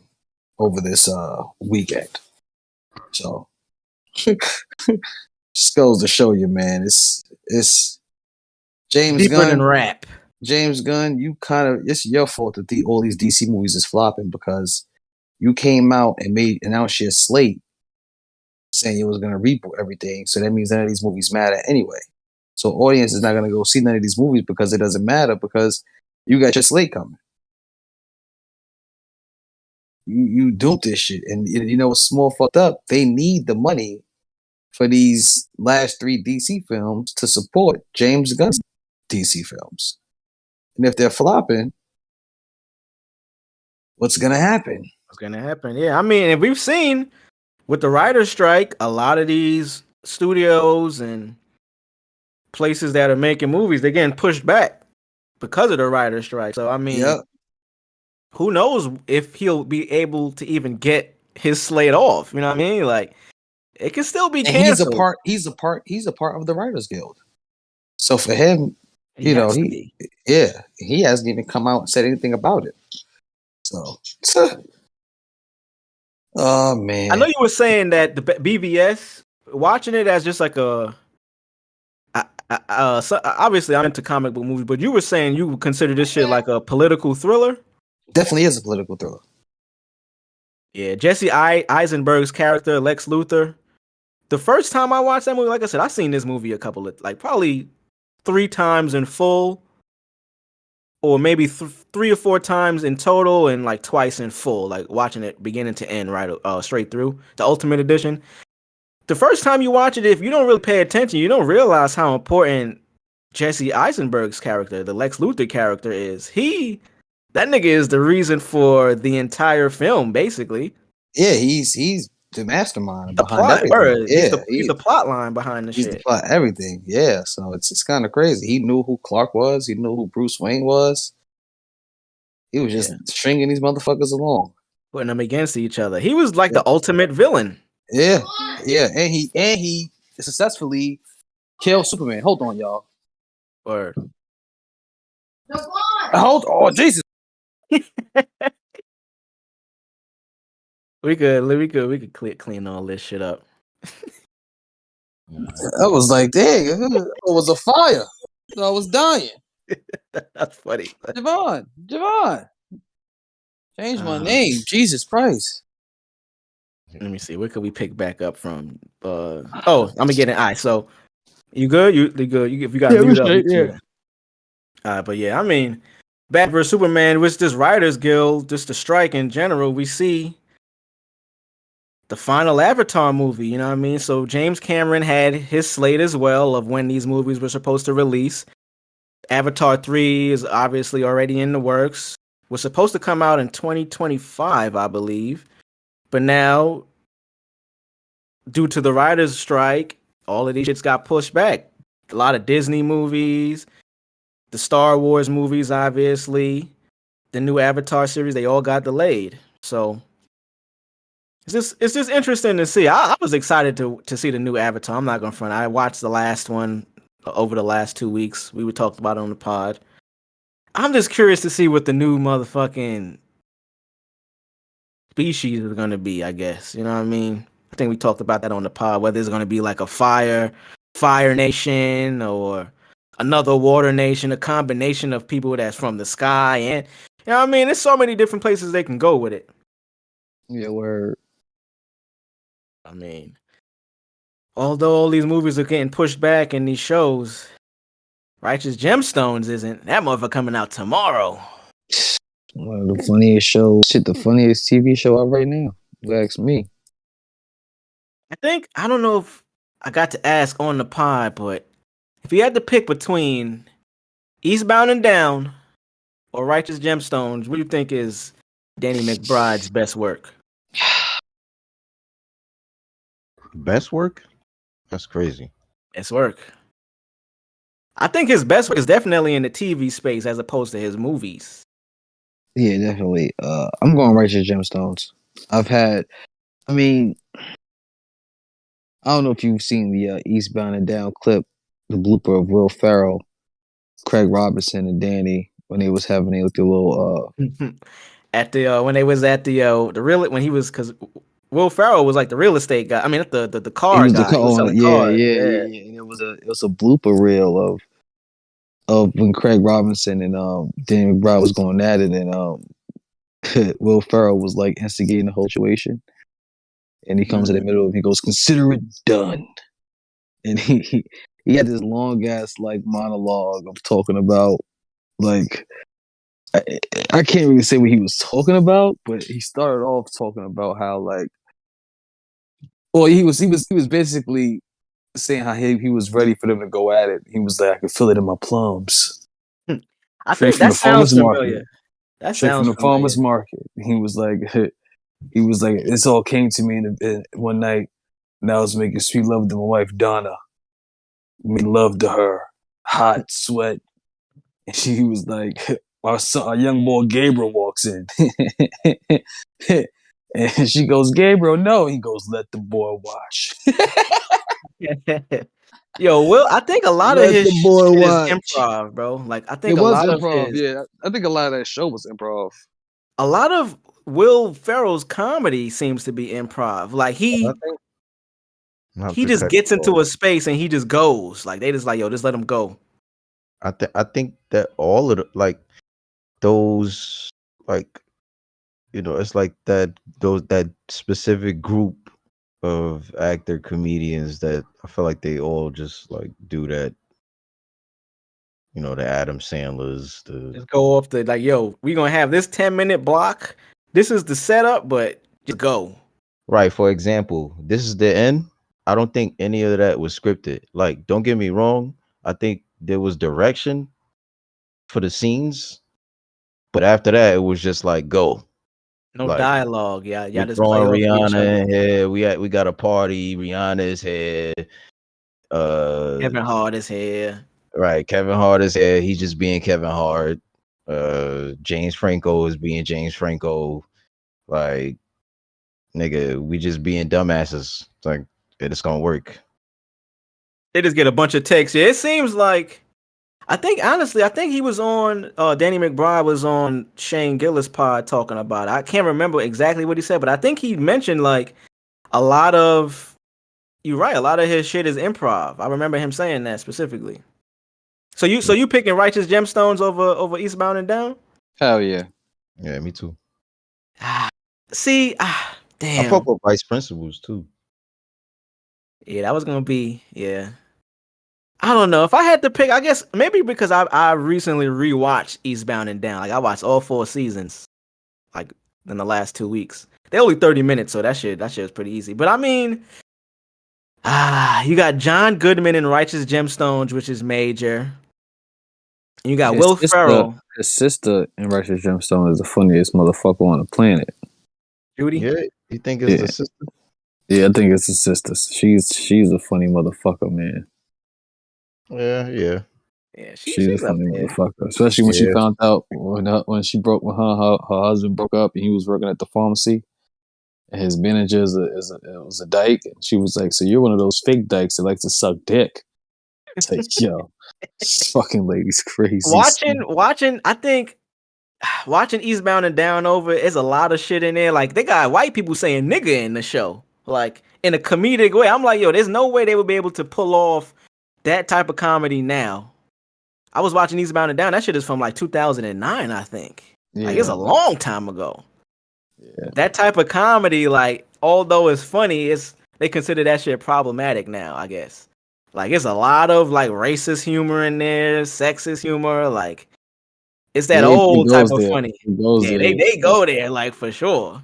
over this weekend. So just goes to show you, man. It's James Deeper than Gunn. rap. James Gunn, it's your fault that all these DC movies is flopping because you came out and announced your slate saying you was gonna reboot everything. So that means none of these movies matter anyway. So audience is not gonna go see none of these movies because it doesn't matter because you got your slate coming. You doomed this shit, and you know what's small fucked up? They need the money for these last 3 DC films to support James Gunn's DC films. And if they're flopping, what's gonna happen? What's gonna happen? Yeah, I mean, and we've seen with the writer's strike, a lot of these studios and places that are making movies, they're getting pushed back because of the writer's strike. So, I mean, Yep. who knows if he'll be able to even get his slate off? You know what I mean? Like, it can still be And canceled. he's a part of the Writers Guild. So for him, He you know, has to be. he hasn't even come out and said anything about it. So oh man. I know you were saying that the BVS, watching it as just like so obviously I'm into comic book movies, but you were saying you would consider this shit like a political thriller. Definitely is a political thriller. Yeah, Jesse Eisenberg's character, Lex Luthor. The first time I watched that movie, like I said, I've seen this movie a couple of, like, probably 3 times in full, or maybe 3 or 4 times in total, and like twice in full, like watching it beginning to end, right, straight through the Ultimate Edition. The first time you watch it, if you don't really pay attention, you don't realize how important Jesse Eisenberg's character, the Lex Luthor character, is. That nigga is the reason for the entire film, basically. Yeah, he's the mastermind The behind plot, everything. bro. Yeah, He's the plot line behind the he's the shit. plot everything. Yeah, so it's kind of crazy. He knew who Clark was. He knew who Bruce Wayne was. He was just Yeah. stringing these motherfuckers along. Putting them against each other. He was like Yeah, the ultimate villain. yeah, yeah. And he successfully killed Superman. Hold on, y'all. Or Hold on, Jesus. we could clean all this shit up. I was like, dang, it was a fire. I was dying. That's funny. Javon, change my name. Jesus Christ. Let me see. Where could we pick back up from? I'm gonna get it. All right, so you good? You good? If you got mute up, yeah. But yeah, I mean, Batman vs Superman, with this Writers Guild, just the strike in general, we see the final Avatar movie. You know what I mean? So James Cameron had his slate as well of when these movies were supposed to release. Avatar 3 is obviously already in the works. Was supposed to come out in 2025, I believe. But now, due to the writers' strike, all of these shits got pushed back. A lot of Disney movies, the Star Wars movies, obviously, the new Avatar series, they all got delayed. So it's just interesting to see. I was excited to see the new Avatar. I'm not gonna front. I watched the last one over the last 2 weeks. We talked about it on the pod. I'm just curious to see what the new motherfucking species is gonna be, I guess. You know what I mean? I think we talked about that on the pod, whether it's gonna be like a fire nation or another water nation, a combination of people that's from the sky, and you know what I mean? There's so many different places they can go with it. Yeah, word. I mean, although all these movies are getting pushed back and these shows, Righteous Gemstones isn't. That motherfucker coming out tomorrow. One of the funniest shows. Shit, the funniest TV show out right now. You ask me. I don't know if I got to ask on the pod, but if you had to pick between Eastbound and Down or Righteous Gemstones, what do you think is Danny McBride's best work? Best work? That's crazy. Best work. I think his best work is definitely in the TV space as opposed to his movies. Yeah, definitely. I'm going Righteous Gemstones. I mean, I don't know if you've seen the Eastbound and Down clip, the blooper of Will Ferrell, Craig Robinson, and Danny when they was having a little. At the when they was at the real when he was because Will Ferrell was like the real estate guy. I mean, the He car was the guy. He was selling yeah, cars. yeah, and it was a blooper reel of when Craig Robinson and Danny McBride was going at it, and Will Ferrell was like instigating the whole situation. And he comes in the middle of it, he goes, "Consider it done." And he had this long ass like monologue of talking about like I can't really say what he was talking about, but he started off talking about how like he was basically saying how he was ready for them to go at it. He was like, I could feel it in my plums. I Straight think from that the sounds farmer's familiar. market. That Straight from sounds the familiar. farmer's market. He was like, this all came to me in one night, and I was making sweet love to my wife Donna. Made love to her, hot sweat, and she was like, our young boy Gabriel walks in, and she goes, Gabriel, no. He goes, let the boy watch. Yo, Will, I think a lot of Let his the boy shit is watch. improv, bro. Like I It think was improv, yeah. I think a lot of that show was improv. a lot of Will Ferrell's comedy seems to be improv. Like I think not he to just cut gets you off. into a space and he just goes. Like they just like, yo, just let him go. I think that all of the like those like it's like that specific group of actor comedians that I feel like they all just like do that. The Adam Sandlers, the Just go off the like, yo, we gonna have this 10-minute block. This is the setup, but just go. right. For example, this is the end. I don't think any of that was scripted. Like, don't get me wrong. I think there was direction for the scenes, but after that, it was just like go. No Like dialogue. Yeah, we y'all just play throwing off each other. Rihanna in here. We got a party. Rihanna's here. Kevin Hart is here. Right. Kevin Hart is here. He's just being Kevin Hart. James Franco is being James Franco. Like, nigga, we just being dumbasses. It's like it's gonna work. They just get a bunch of texts. Yeah, it seems like I think he was on Danny McBride was on Shane Gillis pod talking about it. I can't remember exactly what he said, but I think he mentioned like a lot of you're right, a lot of his shit is improv. I remember him saying that specifically. So you picking Righteous Gemstones over Eastbound and Down? Hell yeah. Yeah, me too. See, I damn. fuck with Vice Principals too. Yeah, that was gonna be I don't know if I had to pick. I guess maybe because I recently rewatched Eastbound and Down. Like I watched all 4 seasons, like in the last 2 weeks. They're only 30 minutes, so that shit was pretty easy. But I mean, you got John Goodman in Righteous Gemstones, which is major. And you got Will Ferrell. His sister in Righteous Gemstone is the funniest motherfucker on the planet. Judy. Yeah, you think it's the sister? Yeah, I think it's his sister. She's a funny motherfucker, man. Yeah. Yeah, She's a funny there. motherfucker. Especially when she found out when her husband broke up and he was working at the pharmacy. And his manager was a dyke. And she was like, "So you're one of those fake dykes that likes to suck dick." It's like, yo, this fucking lady's crazy. I think watching Eastbound and Down over is a lot of shit in there. Like they got white people saying nigga in the show, like in a comedic way. I'm like, yo, there's no way they would be able to pull off that type of comedy now. I was watching Eastbound and Down. That shit is from like 2009, I think. Yeah. Like it's a long time ago. Yeah. That type of comedy, like, although it's funny, they consider that shit problematic now, I guess. Like it's a lot of like racist humor in there, sexist humor, like it's that old type of funny. Yeah, they go there, like for sure.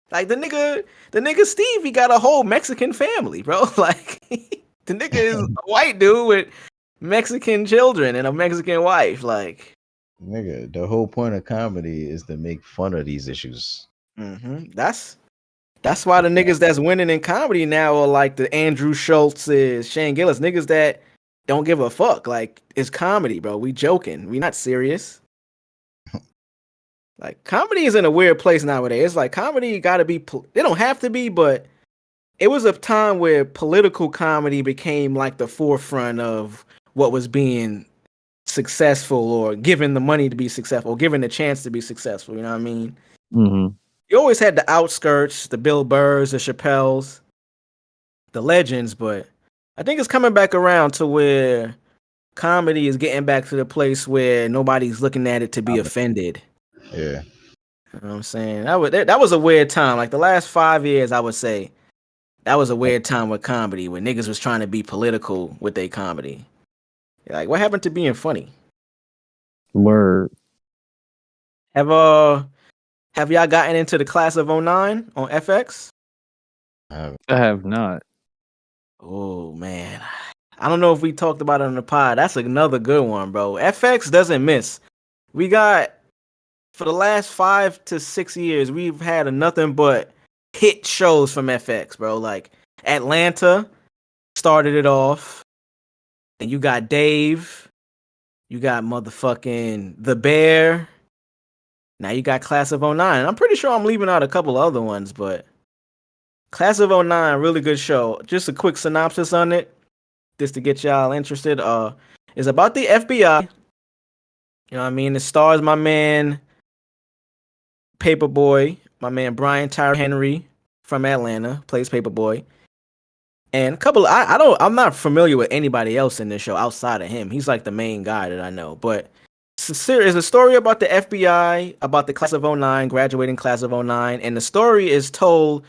Like the nigga Steve, he got a whole Mexican family, bro. Like the nigga is a white dude with Mexican children and a Mexican wife. Like, nigga, the whole point of comedy is to make fun of these issues. That's why the niggas that's winning in comedy now are like the Andrew Schultzes, Shane Gillis, niggas that don't give a fuck. Like, it's comedy, bro. We joking. We not serious. Like, comedy is in a weird place nowadays. It's like comedy gotta be. They don't have to be, but it was a time where political comedy became like the forefront of what was being successful or given the money to be successful, or given the chance to be successful. You know what I mean? Mm-hmm. You always had the outskirts, the Bill Burrs, the Chappelles, the legends, but I think it's coming back around to where comedy is getting back to the place where nobody's looking at it to be offended. Yeah. You know what I'm saying? That was a weird time. Like the last 5 years, I would say that was a weird time with comedy when niggas was trying to be political with their comedy. Like, what happened to being funny? Word. Have y'all gotten into the Class of 09 on FX? I have not. Oh, man. I don't know if we talked about it on the pod. That's another good one, bro. FX doesn't miss. We got, for the last 5 to 6 years, we've had nothing but hit shows from FX, bro. Like, Atlanta started it off. And you got Dave. You got motherfucking The Bear. Now you got Class of 09. I'm pretty sure I'm leaving out a couple other ones, but Class of 09, really good show. Just a quick synopsis on it, just to get y'all interested. It's about the FBI. You know what I mean? It stars my man Paperboy, my man Brian Tyree Henry from Atlanta, plays Paperboy. And a couple I'm not familiar with anybody else in this show outside of him. He's like the main guy that I know, but it's a story about the FBI, about the Class of 09, graduating Class of 09, and the story is told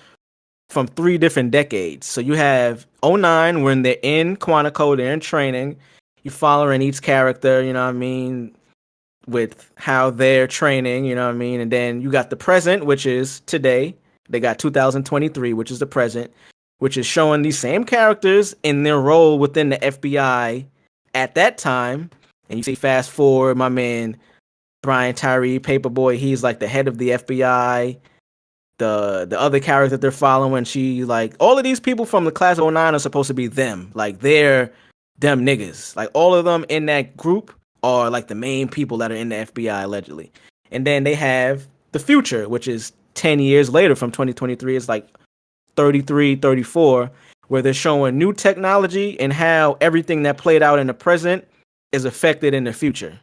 from 3 different decades. So you have 09 when they're in Quantico, they're in training. You're following each character, you know what I mean, with how they're training, you know what I mean? And then you got the present, which is today. They got 2023, which is the present, which is showing these same characters in their role within the FBI at that time. And you see fast forward, my man Brian Tyree, Paperboy, he's like the head of the FBI. The other character that they're following, she like all of these people from the class of '09 are supposed to be them. Like they're them niggas. Like all of them in that group are like the main people that are in the FBI allegedly. And then they have the future, which is 10 years later from 2023. It's like 33, 34, where they're showing new technology and how everything that played out in the present is affected in the future.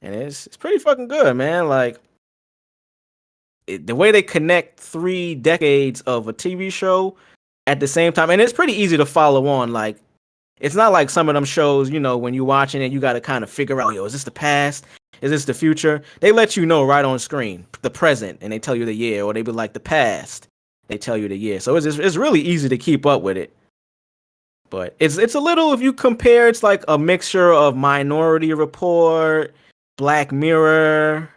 And it's pretty fucking good, man. Like the way they connect 3 decades of a TV show at the same time, and it's pretty easy to follow on. Like, it's not like some of them shows, you know, when you're watching it, you got to kind of figure out, yo, is this the past? Is this the future? They let you know right on screen, the present, and they tell you the year, or they be like the past, they tell you the year. So it's really easy to keep up with it. But it's a little, if you compare, it's like a mixture of Minority Report, Black Mirror,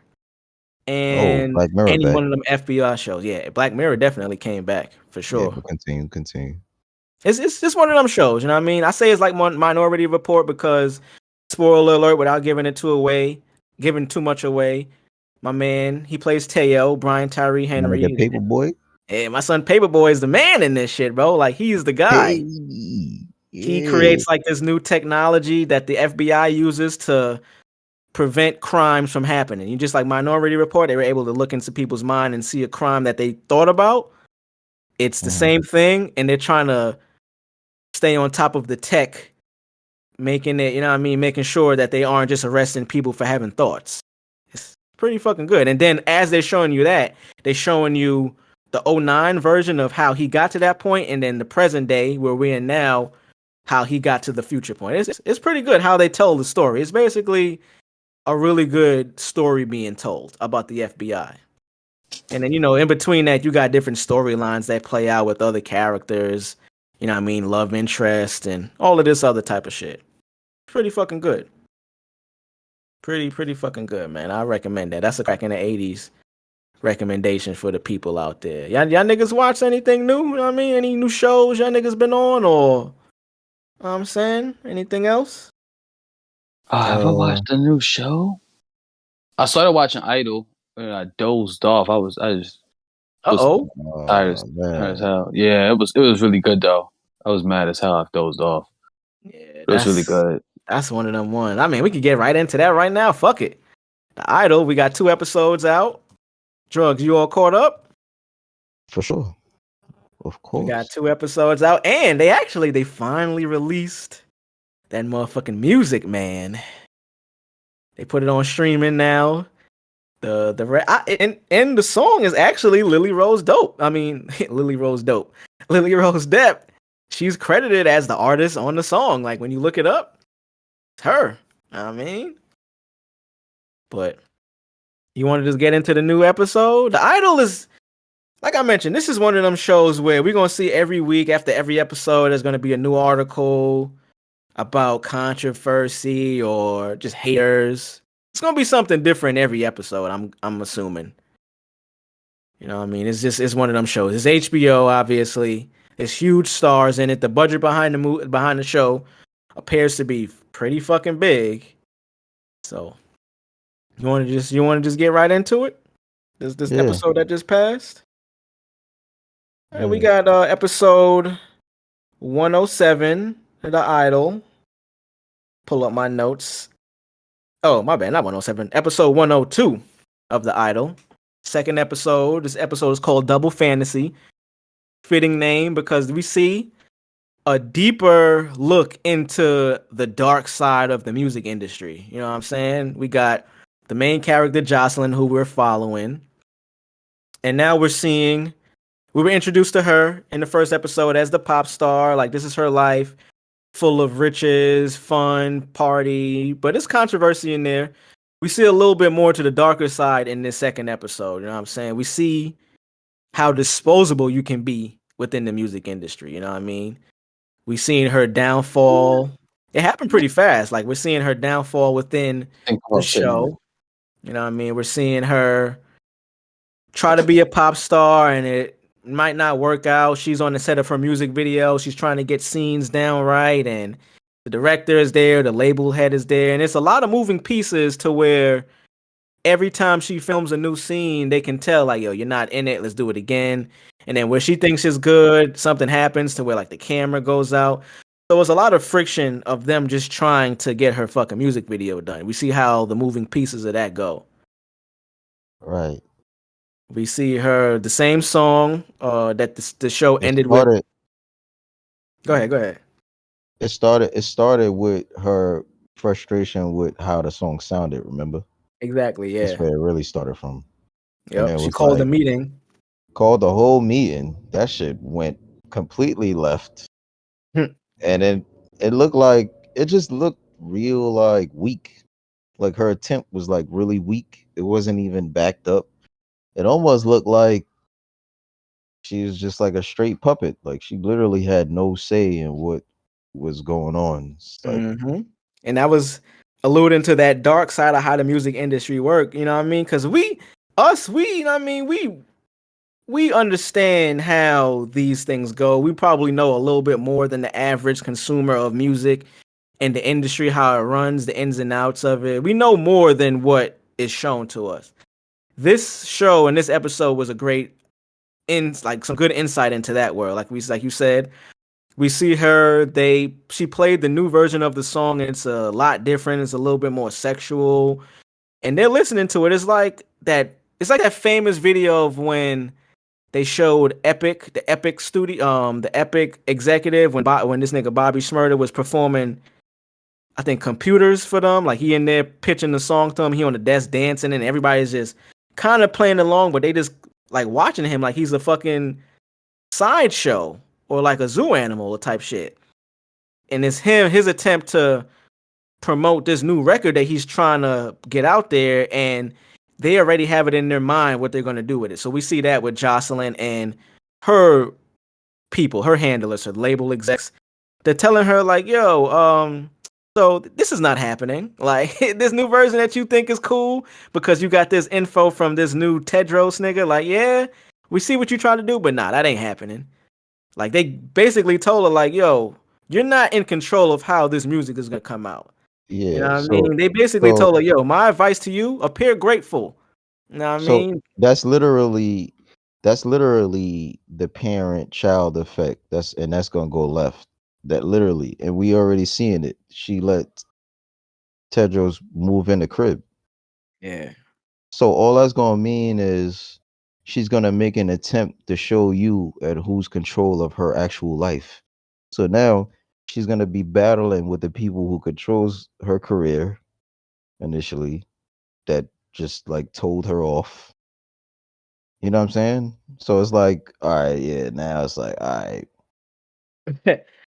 and Black Mirror any back. one of them FBI shows. Yeah, Black Mirror definitely came back for sure. Yeah, but continue. It's just one of them shows, you know what I mean? I say it's like Minority Report because, spoiler alert, without giving too much away, my man, he plays Teo, Brian Tyree Henry. The Paperboy. Hey, my son Paperboy is the man in this shit, bro. Like, he's the guy. Hey, He creates like this new technology that the FBI uses to prevent crimes from happening. You just like Minority Report, they were able to look into people's mind and see a crime that they thought about. It's the same thing, and they're trying to stay on top of the tech, making it, you know what I mean, making sure that they aren't just arresting people for having thoughts. It's pretty fucking good. And then as they're showing you that, they're showing you the '09 version of how he got to that point, and then the present day where we're in now, how he got to the future point. It's pretty good how they tell the story. It's basically a really good story being told about the FBI. And then, you know, in between that, you got different storylines that play out with other characters, you know what I mean, love interest and all of this other type of shit. Pretty fucking good. Pretty fucking good, man. I recommend that. That's a crack in the 80s recommendation for the people out there. Y'all niggas watch anything new? You know what I mean? Any new shows y'all niggas been on, or, you know what I'm saying, anything else? Have I watched a new show? I started watching Idol and I dozed off. I just Uh-oh. tired as hell. Yeah, it was really good though. I was mad as hell. I dozed off. Yeah, It was really good. That's one of them ones. I mean, we could get right into that right now. Fuck it. The Idol, we got 2 episodes out. Drugs, you all caught up? For sure. Of course. We got 2 episodes out, and they finally released that motherfucking music, man. They put it on streaming now. And the song is actually Lily Rose Dope. I mean, Lily Rose Dope. Lily Rose Depp. She's credited as the artist on the song. Like, when you look it up, it's her. I mean, but you want to just get into the new episode? The Idol is, like I mentioned, this is one of them shows where we're going to see every week after every episode, there's going to be a new article about controversy or just haters. It's going to be something different every episode, I'm assuming. You know what I mean? It's one of them shows. It's HBO, obviously. There's huge stars in it. The budget behind the show appears to be pretty fucking big. So, you want to just get right into it? This episode that just passed? And we got episode 107 of The Idol. Pull up my notes. Oh, my bad, not 107. Episode 102 of The Idol. Second episode. This episode is called Double Fantasy. Fitting name because we see a deeper look into the dark side of the music industry. You know what I'm saying? We got the main character, Jocelyn, who we're following. And now we were introduced to her in the first episode as the pop star. Like, this is her life. Full of riches, fun, party, but it's controversy in there. We see a little bit more to the darker side in this second episode. You know what I'm saying? We see how disposable you can be within the music industry. You know what I mean? We seen her downfall. It happened pretty fast. Like, we're seeing her downfall within the show. You know what I mean? We're seeing her try to be a pop star and it might not work out. She's on the set of her music video. She's trying to get scenes down right, and the director is there, the label head is there, and it's a lot of moving pieces to where every time she films a new scene, they can tell like, yo, you're not in it. Let's do it again. And then where she thinks is good, something happens to where like the camera goes out. So it's a lot of friction of them just trying to get her fucking music video done. We see how the moving pieces of that go. Right. We see her the same song that the show It ended with. started. Go ahead. It started with her frustration with how the song sounded. Remember, Exactly. that's Yeah. where it really started from. And Yep. it She was called the like meeting. called the whole meeting. That shit went completely left, and then it looked like it just looked real like weak. Like her attempt was like really weak. It wasn't even backed up. It almost looked like she was just like a straight puppet. Like she literally had no say in what was going on. It's like, And that was alluding to that dark side of how the music industry work. You know what I mean? Because you know what I mean, we understand how these things go. We probably know a little bit more than the average consumer of music and the industry, how it runs, the ins and outs of it. We know more than what is shown to us. This show and this episode was a great like some good insight into that world. Like you said, we see her. She played the new version of the song. And it's a lot different. It's a little bit more sexual, and they're listening to it. It's like that. It's like that famous video of when they showed Epic, the Epic studio, the Epic executive when this nigga Bobby Shmurda was performing. I think computers for them. Like he in there pitching the song to them. He on the desk dancing, and everybody's just kind of playing along, but they just like watching him like he's a fucking sideshow or like a zoo animal or type shit. And it's his attempt to promote this new record that he's trying to get out there, and they already have it in their mind what they're going to do with it. So we see that with Jocelyn and her people, her handlers, her label execs. They're telling her like, yo, so this is not happening. Like this new version that you think is cool because you got this info from this new Tedros nigga. Like, yeah, we see what you try to do, but nah, that ain't happening. Like they basically told her like, yo, you're not in control of how this music is gonna come out. You know yeah. what I So mean? They basically so told her, yo, my advice to you, appear grateful. You know what I so mean? that's literally the parent child effect. That's gonna go left. That literally, and we already seeing it. She let Tedros move in the crib. Yeah. So all that's gonna mean is she's gonna make an attempt to show you at who's control of her actual life. So now she's gonna be battling with the people who controls her career initially that just like told her off. You know what I'm saying? So it's like, all right, yeah, now it's like, all right.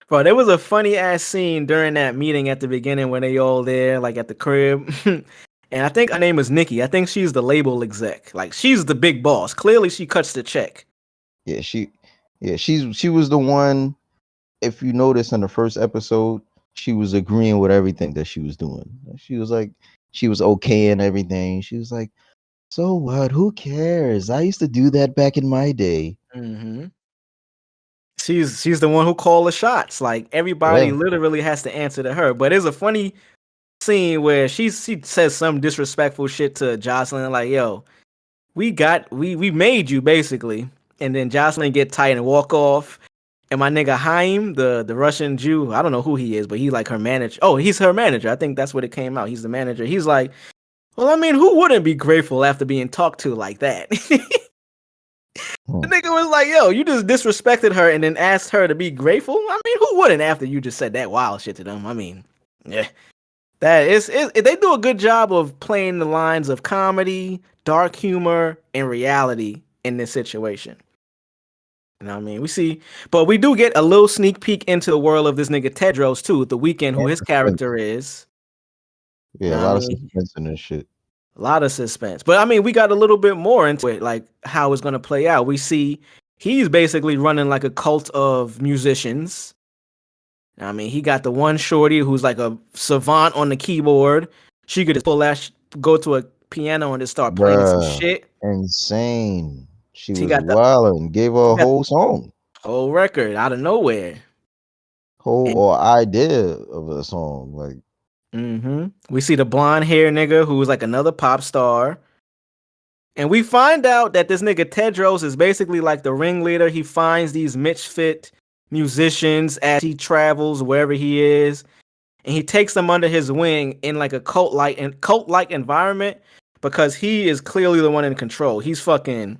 Bro, there was a funny ass scene during that meeting at the beginning when they all there, like at the crib. And I think her name is Nikki. I think she's the label exec. Like she's the big boss. Clearly she cuts the check. Yeah, she was the one. If you notice in the first episode, she was agreeing with everything that she was doing. She was like, she was okay and everything. She was like, so what? Who cares? I used to do that back in my day. Mm-hmm. She's the one who called the shots. Like everybody Yeah. literally has to answer to her. But it's a funny scene where she says some disrespectful shit to Jocelyn, like, yo, we made you basically. And then Jocelyn get tight and walk off. And my nigga Haim, the Russian Jew, I don't know who he is, but he like her manager. Oh, he's her manager. I think that's what it came out. He's the manager. He's like, well, I mean, who wouldn't be grateful after being talked to like that? Hmm. The nigga was like, yo, you just disrespected her and then asked her to be grateful? I mean, who wouldn't after you just said that wild shit to them? I mean, yeah. That is they do a good job of playing the lines of comedy, dark humor, and reality in this situation. You know what I mean? But we do get a little sneak peek into the world of this nigga Tedros too, the weekend who his character is. You Yeah, a know what lot I of mean? suspense in this shit. A lot of suspense. But I mean, we got a little bit more into it, like how it's gonna play out. We see he's basically running like a cult of musicians. I mean, he got the one shorty who's like a savant on the keyboard. She could just go to a piano and just start playing some Bruh. shit. Insane. She She was got the wild and gave her she a got whole song. whole record out of nowhere. Whole And or idea of a song. Like We see the blonde hair nigga who's like another pop star. And we find out that this nigga Tedros is basically like the ringleader. He finds these misfit musicians as he travels wherever he is, and he takes them under his wing in like a cult-like environment because he is clearly the one in control. He's fucking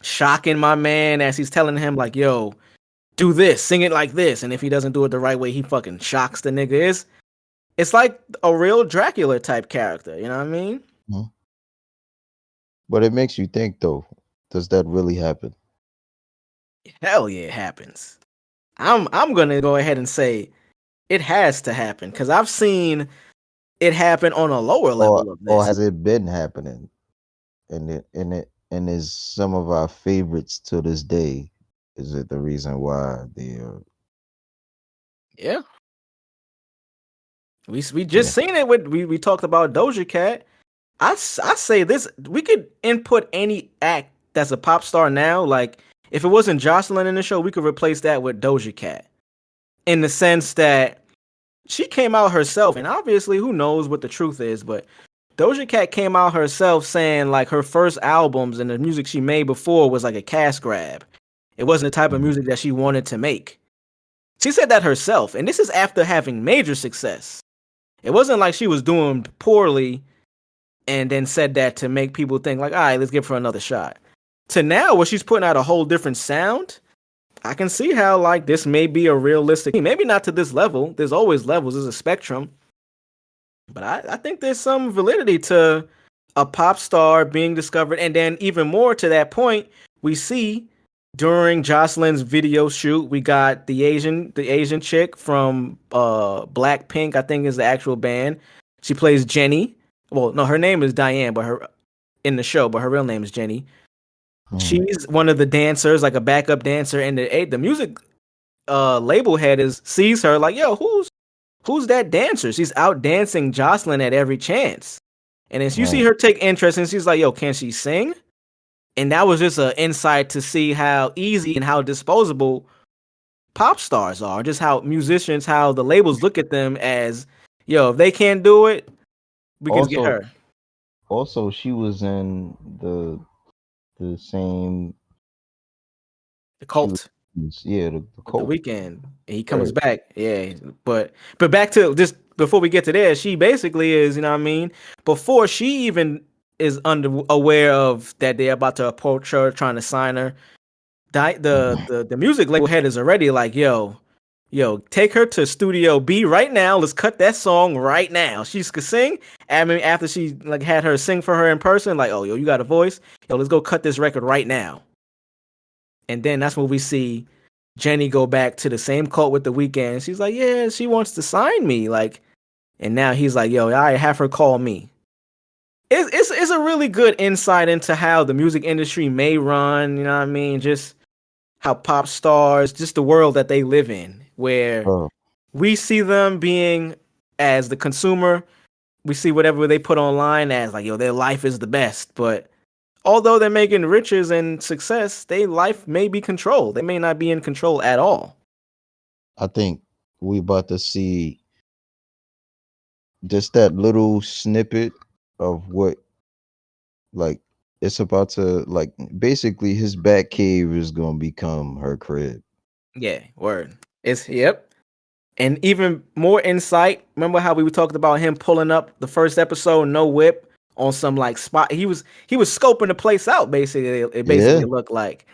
shocking my man as he's telling him like, "Yo, do this, sing it like this," and if he doesn't do it the right way, he fucking shocks the nigga. It's like a real Dracula type character. You know what I mean? Mhm. But it makes you think, though. Does that really happen? Hell yeah, it happens. I'm gonna go ahead and say it has to happen because I've seen it happen on a lower level of Or this. has it been happening? And is some of our favorites to this day. Is it the reason why they Yeah, we just seen it with we talked about Doja Cat. I say this, we could input any act that's a pop star now. Like if it wasn't Jocelyn in the show, we could replace that with Doja Cat in the sense that she came out herself, and obviously who knows what the truth is, but Doja Cat came out herself saying like her first albums and the music she made before was like a cash grab. It wasn't the type of music that she wanted to make. She said that herself, and this is after having major success. It wasn't like she was doing poorly and then said that to make people think like, all right, let's give her another shot. To now, where she's putting out a whole different sound, I can see how like this may be a realistic, maybe not to this level. There's always levels, there's a spectrum. But I think there's some validity to a pop star being discovered. And then even more to that point, we see during Jocelyn's video shoot, we got the Asian chick from Blackpink, I think is the actual band. She plays Jenny. Well, no, her name is Diane, but her in the show, but her real name is Jenny. She's one of the dancers, like a backup dancer, and the music label head sees her like, yo, who's that dancer? She's out dancing Jocelyn at every chance. And then you see her take interest, and she's like, yo, can she sing? And that was just an insight to see how easy and how disposable pop stars are, just how musicians, how the labels look at them as, yo, if they can't do it, we can get her. Also, she was in the same Cult. The Cult. The Weeknd. He comes back. Yeah. But back to just before we get to there, she basically is, you know what I mean? Before she even is aware of that they're about to approach her, trying to sign her, the music label head is already like, yo, take her to Studio B right now. Let's cut that song right now. She could sing. I mean, after she like had her sing for her in person, like, oh, yo, you got a voice. Yo, let's go cut this record right now. And then that's when we see Jenny go back to the same cult with the Weeknd. She's like, yeah, she wants to sign me. Like, and now he's like, yo, I have her call me. It's a really good insight into how the music industry may run. You know what I mean? Just how pop stars, just the world that they live in, where we see them being as the consumer. We see whatever they put online as like, yo, their life is the best, but although they're making riches and success, their life may be controlled. They may not be in control at all. I think we about to see just that little snippet of what, like, it's about to, like, basically his back cave is going to become her crib. Yeah, word. Yep. And even more insight. Remember how we talked about him pulling up the first episode, no whip, on some like spot. He was scoping the place out. Basically, it looked like.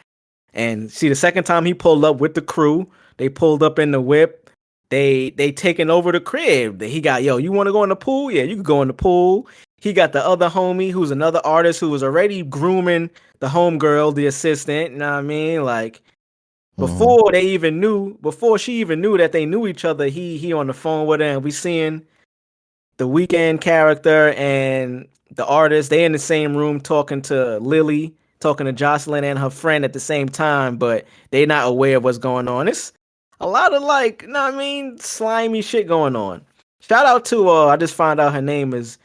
And see, the second time he pulled up with the crew, they pulled up in the whip. They taking over the crib. He got, yo, you want to go in the pool? Yeah, you can go in the pool. He got the other homie who's another artist who was already grooming the homegirl, the assistant. You know what I mean? Like before she even knew that they knew each other, he on the phone with her, and we seeing the Weeknd character and the artist. They in the same room talking to Lily, talking to Jocelyn and her friend at the same time, but they not aware of what's going on. It's a lot of like, you know what I mean, slimy shit going on. Shout out to I just found out her name is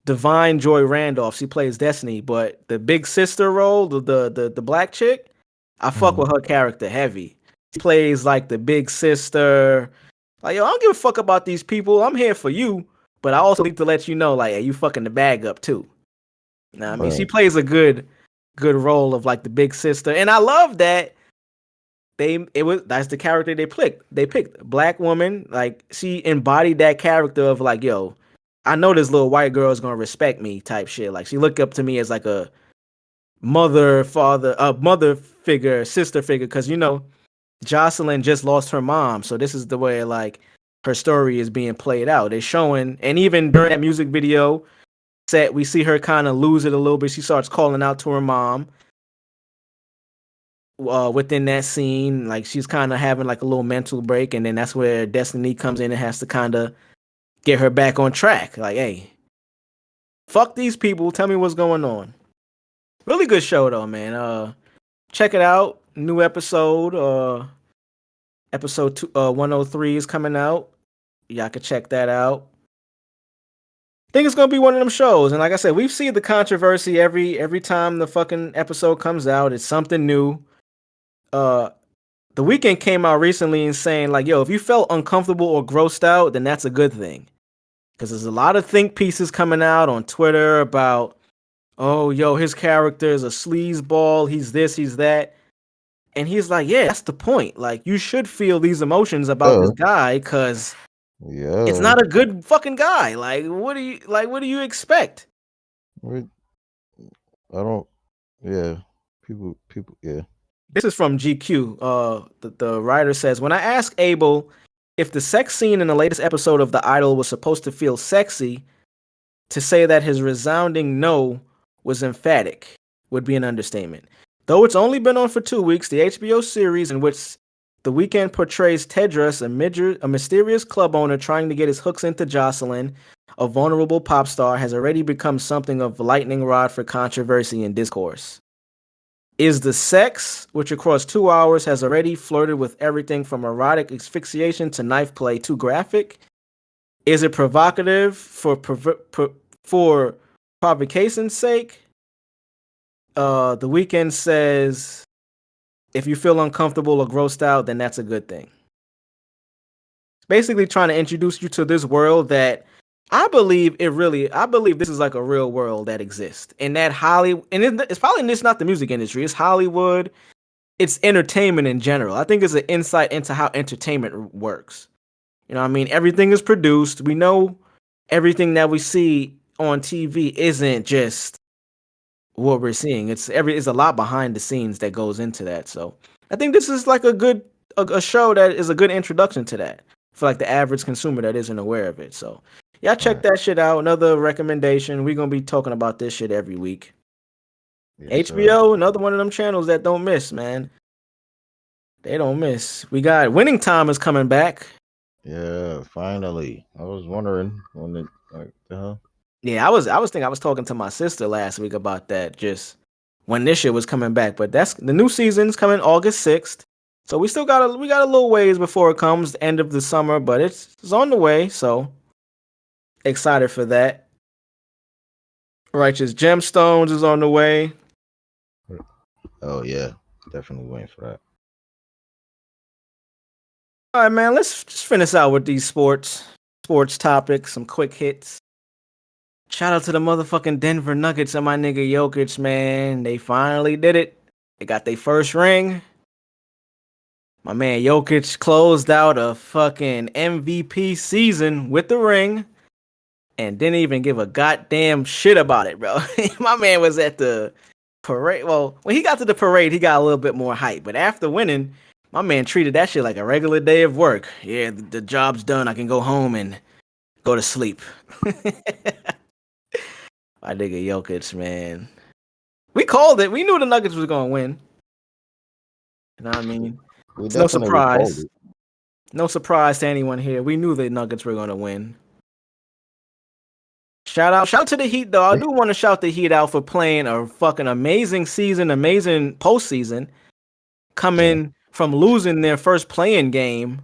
Divine Joy Randolph. She plays Destiny, but the big sister role, the black chick, I fuck with her character heavy. She plays like the big sister. Like, yo, I don't give a fuck about these people. I'm here for you. but I also need to let you know, like, hey, you fucking the bag up too. Now, I mean, she Right. plays a good role of like the big sister, and I love that that's the character they picked. They picked black woman, like she embodied that character of like, yo, I know this little white girl is gonna respect me type shit. Like she looked up to me as like a mother figure, sister figure, because Jocelyn just lost her mom, so this is the way like her story is being played out. They're showing, and even during that music video set, we see her kind of lose it a little bit. She starts calling out to her mom. Within that scene, like she's kind of having like a little mental break, and then that's where Destiny comes in and has to kind of get her back on track. Like, hey, fuck these people. Tell me what's going on. Really good show though, man. Check it out. New episode. Episode 103 is coming out. Y'all can check that out. I think it's gonna be one of them shows, and like I said, we've seen the controversy every time the fucking episode comes out. It's something new. The Weeknd came out recently and saying like, yo, if you felt uncomfortable or grossed out, then that's a good thing. Because there's a lot of think pieces coming out on Twitter about, oh, yo, his character is a sleazeball, he's this, he's that. And he's like, yeah, that's the point. Like, you should feel these emotions about this guy because it's Yeah. not a good fucking guy. Like, what do you expect? I don't. Yeah. People. Yeah. This is from GQ. The writer says, when I asked Abel if the sex scene in the latest episode of The Idol was supposed to feel sexy, to say that his resounding no was emphatic would be an understatement. Though it's only been on for 2 weeks, the HBO series in which The Weeknd portrays Tedros, a mysterious club owner trying to get his hooks into Jocelyn, a vulnerable pop star, has already become something of a lightning rod for controversy and discourse. Is the sex, which across 2 hours has already flirted with everything from erotic asphyxiation to knife play, too graphic? Is it provocative for provocation's sake? The Weeknd says, if you feel uncomfortable or grossed out, then that's a good thing. Basically trying to introduce you to this world that I believe this is like a real world that exists. And that Hollywood, and it's probably just not the music industry, it's Hollywood, it's entertainment in general. I think it's an insight into how entertainment works. You know what I mean? Everything is produced. We know everything that we see on TV isn't just what we're seeing. It's a lot behind the scenes that goes into that. So I think this is like a show that is a good introduction to that for like the average consumer that isn't aware of it. So yeah, check that shit out. Another recommendation. We're gonna be talking about this shit every week. Yes, HBO, another one of them channels that don't miss, man. They don't miss. We got Winning Time is coming back. Yeah, finally. I was wondering when it like the hell. Yeah, I was talking to my sister last week about that, just when this shit was coming back. But that's the new season's coming August 6th. So we got a little ways before it comes, the end of the summer, but it's on the way, so excited for that. Righteous Gemstones is on the way. Oh yeah, definitely waiting for that. All right, man, let's just finish out with these sports topics, some quick hits. Shout out to the motherfucking Denver Nuggets and my nigga Jokic, man. They finally did it. They got their first ring. My man Jokic closed out a fucking MVP season with the ring and didn't even give a goddamn shit about it, bro. My man was at the parade. Well, when he got to the parade, he got a little bit more hype. But after winning, my man treated that shit like a regular day of work. Yeah, the job's done. I can go home and go to sleep. My nigga Jokic, man. We called it. We knew the Nuggets was going to win. You know what I mean? It's no surprise. No surprise to anyone here. We knew the Nuggets were going to win. Shout out to the Heat, though. I do want to shout the Heat out for playing a fucking amazing season, amazing postseason. Coming from losing their first playing game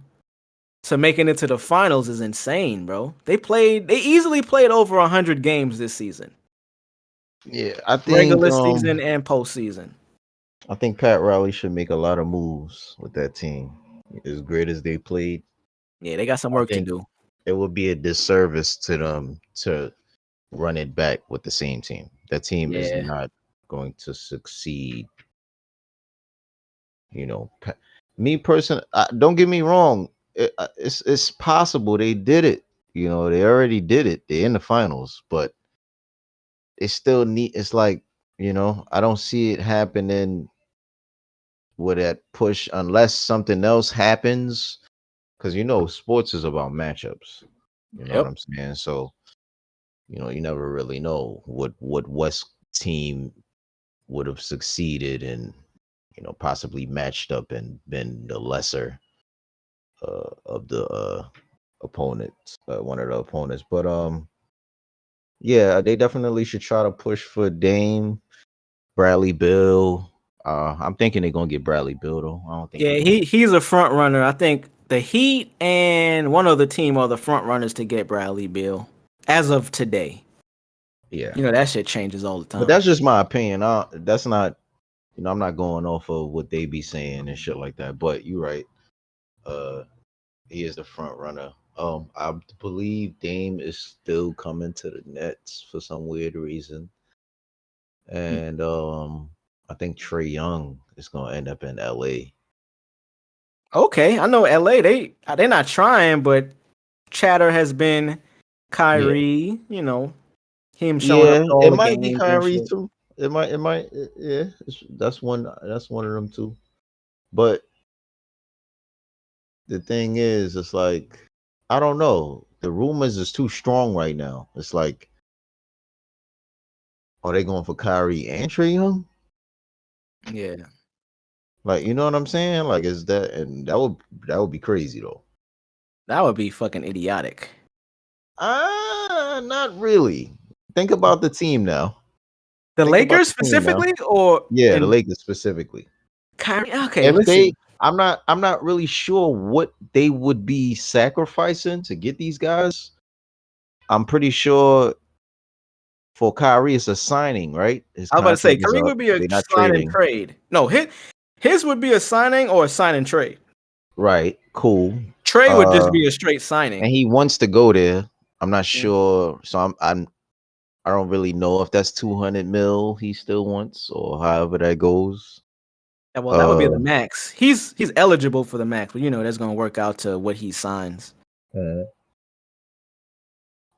to making it to the finals is insane, bro. They easily played over 100 games this season. Yeah, I think regular season and postseason. I think Pat Riley should make a lot of moves with that team. As great as they played. Yeah, they got some work to do. it would be a disservice to them to run it back with the same team. That team is Yeah. not going to succeed. You know, me personally, don't get me wrong. It's possible they did it. You know, they already did it. They're in the finals, but it still need. It's like, you know, I don't see it happening with that push unless something else happens. Because you know, sports is about matchups. You know what Yep. I'm saying? So you know, you never really know what West team would have succeeded and you know possibly matched up and been the lesser of the opponents, one of the opponents. But yeah, they definitely should try to push for Dame, Bradley Bill. I'm thinking they're gonna get Bradley Bill though. I don't think Yeah, they're gonna. he's a front runner. I think the Heat and one other team are the front runners to get Bradley Beal as of today. Yeah, You know that shit changes all the but time. that's just my opinion. That's not. You know, I'm not going off of what they be saying and shit like that. But you're right. Uh, he is the front runner. I believe Dame is still coming to the Nets for some weird reason, and I think Trey Young is gonna end up in LA. Okay, I know LA. They're not trying, but chatter has been Yeah, Kyrie. You know him showing up yeah, to all it the might be games and Kyrie shit. too. Yeah, that's one. That's one of them too. But the thing is, it's like I don't know. The rumors is too strong right now. It's like, are they going for Kyrie and Trey Young? Yeah, Like, you know what I'm saying? Like, is that and that would be crazy though. that would be fucking idiotic. Not really. Think about the team now. The Think about Lakers the team now. specifically, or Yeah, the in Lakers specifically. Kyrie. Okay, If they, listen. I'm not really sure what they would be sacrificing to get these guys. I'm pretty sure for Kyrie it's a signing, right? His I was about to say contract is Kyrie up. would be a They're not sign and trading. trade. No, his would be a signing or a sign and trade. Right. Cool. Trade would just Uh, be a straight and signing. he wants to go there. I'm not Mm. sure. So I don't really know if that's 200 mil he still wants or however that goes. Yeah, well, that would be Uh, the max. He's eligible for the max, but you know that's gonna work out to what he signs.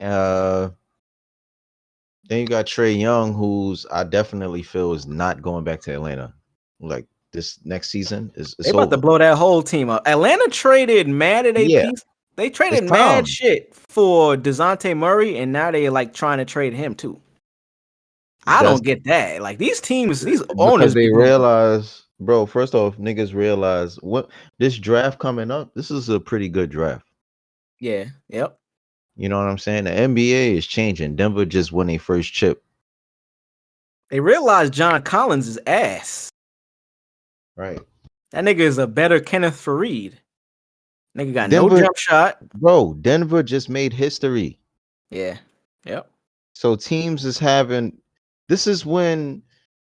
uh, then you got Trey Young, who's I definitely feel is not going back to Atlanta. Like this next season is They it's about to over. blow that whole team up. Atlanta traded mad at a Yeah, piece. They it's traded mad time. shit for DeJounte Murray, and now they like trying to trade him too. I That's don't get that. Like these teams, these because owners they be doing. realize, bro. First off, niggas realize what this draft coming up. This is a pretty good draft. Yeah, yep. You know what I'm saying? The NBA is changing. Denver just won a first chip. They realized John Collins is ass. Right. That nigga is a better Kenneth Faried. Nigga got no Denver, jump shot. bro, Denver just made history. Yeah, yep. So teams is having this is when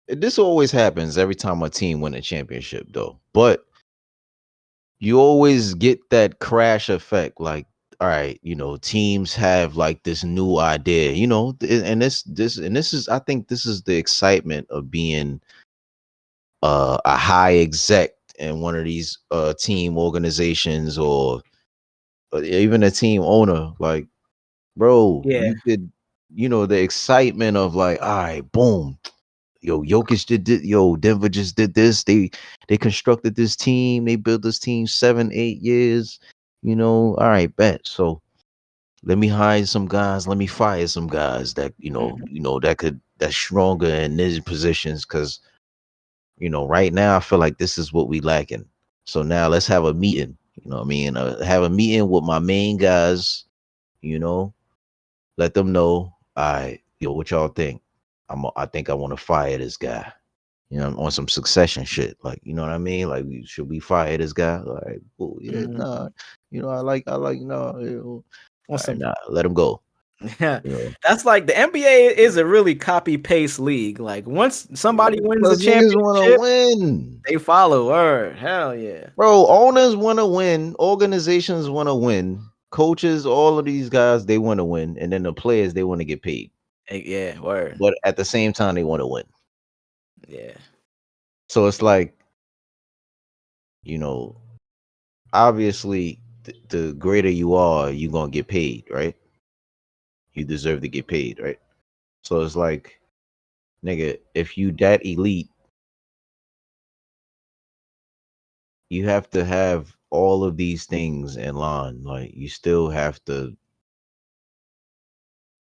this always happens every time a team win a championship though. But you always get that crash effect like all right, you know, teams have like this new idea, you know, and this is I think this is the excitement of being a high exec in one of these team organizations or even a team owner like bro, Yeah, you could, you know, the excitement of like, all right, boom, yo, Jokic did this, yo, Denver just did this. They constructed this team, they built this team 7-8 years, you know. All right, bet. So let me hire some guys, let me fire some guys that that's stronger in these positions because you know, right now I feel like this is what we lacking. So now let's have a meeting. You know what I mean? Have a meeting with my main guys, you know, let them know, all right, yo, what y'all think? I think I want to fire this guy. You know, on some succession shit. Like, you know what I mean? Like, should we fire this guy? Like, well, yeah, mhm. nah. You know, I like, no, you know, On all right, some. nah, let him go. Yeah, You know, that's like the NBA is a really copy paste league. Like once somebody wins a because niggas want to championship, win, they follow. Word, hell yeah. bro. Owners want to win. Organizations want to win. coaches, all of these guys, they want to win, and then the players, they want to get paid. Yeah, word. But at the same time, they want to win. Yeah. So it's like, you know, obviously, the greater you are, you're gonna get paid, right? You deserve to get paid, right? So it's like, nigga, if you that elite, you have to have all of these things in line. Like, you still have to,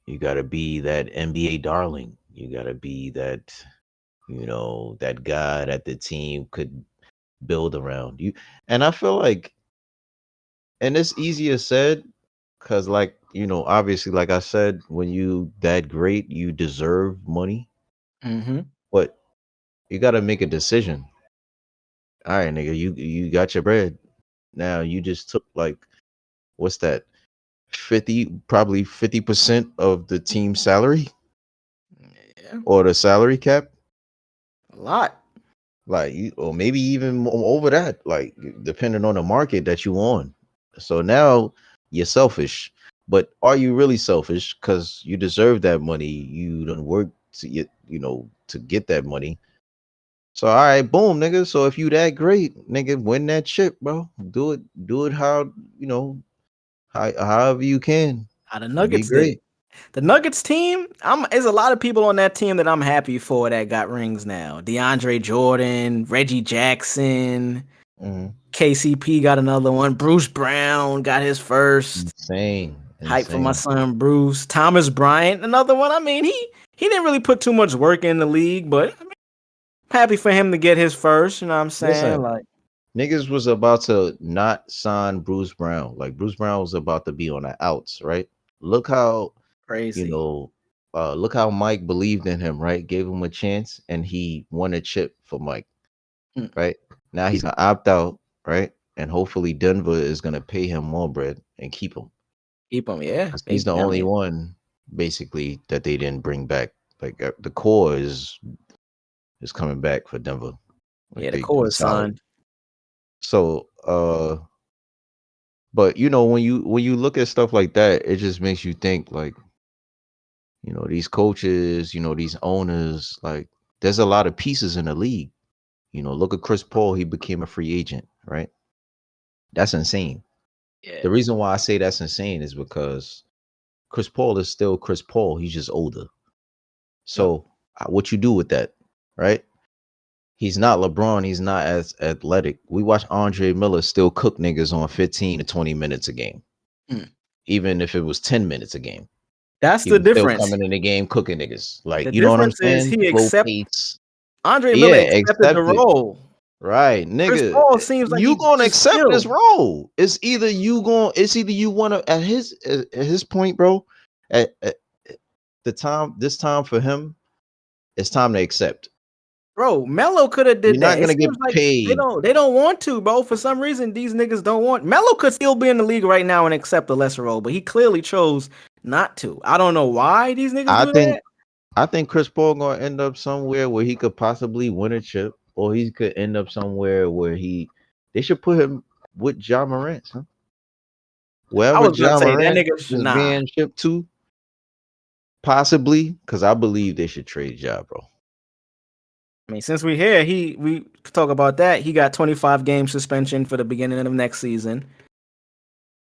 you gotta be that NBA darling. You gotta be that, that guy that the team could build around you. And I feel like, and it's easier said, because, like, obviously, like I said, when you that great, you deserve money. Mm-hmm. But you got to make a decision. All right, nigga, you got your bread. Now you just took, like, what's that? 50% of the team salary Yeah. or the salary cap. A lot. Like, or maybe even over that, like, depending on the market that you on. So now you're selfish. But are you really selfish? Because you deserve that money. You don't work to get, to get that money. So all right, boom, nigga. So if you that great, nigga, win that chip, bro. Do it how, however you can. How the Be Nuggets did. great. The Nuggets team, there's a lot of people on that team that I'm happy for that got rings now. DeAndre Jordan, Reggie Jackson, Mhm. KCP got another one. Bruce Brown got his first. Hype for my Insane. son Bruce. Thomas Bryant, another one. I mean, he didn't really put too much work in the league, but I'm happy for him to get his first. You know what I'm saying? Listen, Like, niggas was about to not sign Bruce Brown. Like, Bruce Brown was about to be on the outs, right? Look how, you crazy. know, look how Mike believed in him, right? Gave him a chance, and he won a chip for Mike, Mm. right? Now he's gonna opt out, right? And hopefully Denver is gonna pay him more bread and keep him. Keep him, yeah. 'Cause he's the I only mean, one basically that they didn't bring back. Like, the core is coming back for Denver. Like, yeah, the they core is solid. signed. So but when you look at stuff like that, it just makes you think, like, these coaches, these owners, like, there's a lot of pieces in the league. Look at Chris Paul, he became a free agent, right? That's insane. Yeah. The reason why I say that's insane is because Chris Paul is still Chris Paul. He's just older. Yep. So what you do with that, right? He's not LeBron. He's not as athletic. We watch Andre Miller still cook niggas on 15 to 20 minutes a game, Mm. even if it was 10 minutes a game. That's He the was still difference. coming in the game cooking niggas. Like, The you know what I'm difference is saying? Slow pace. Andre Miller Yeah, accepted the accept it. role. Right, Chris nigga. Paul seems like You he gonna just accept this chill. role. It's either you wanna, at his point, bro, at this time for him, it's time to accept. Bro, Melo could have You're did not that. It gonna get seems like they paid. don't want to, bro. For some reason, these niggas don't want. Melo could still be in the league right now and accept a lesser role, but he clearly chose not to. I don't know why these niggas I do think that. I think Chris Paul gonna end up somewhere where he could possibly win a chip, or he could end up somewhere where they should put him with John Morant, huh? I Wherever was gonna John say that Morant nigga is nah. being shipped to, possibly, because I believe they should trade Ja, bro. I mean, since we here, we could talk about that. He got 25 game suspension for the beginning of next season.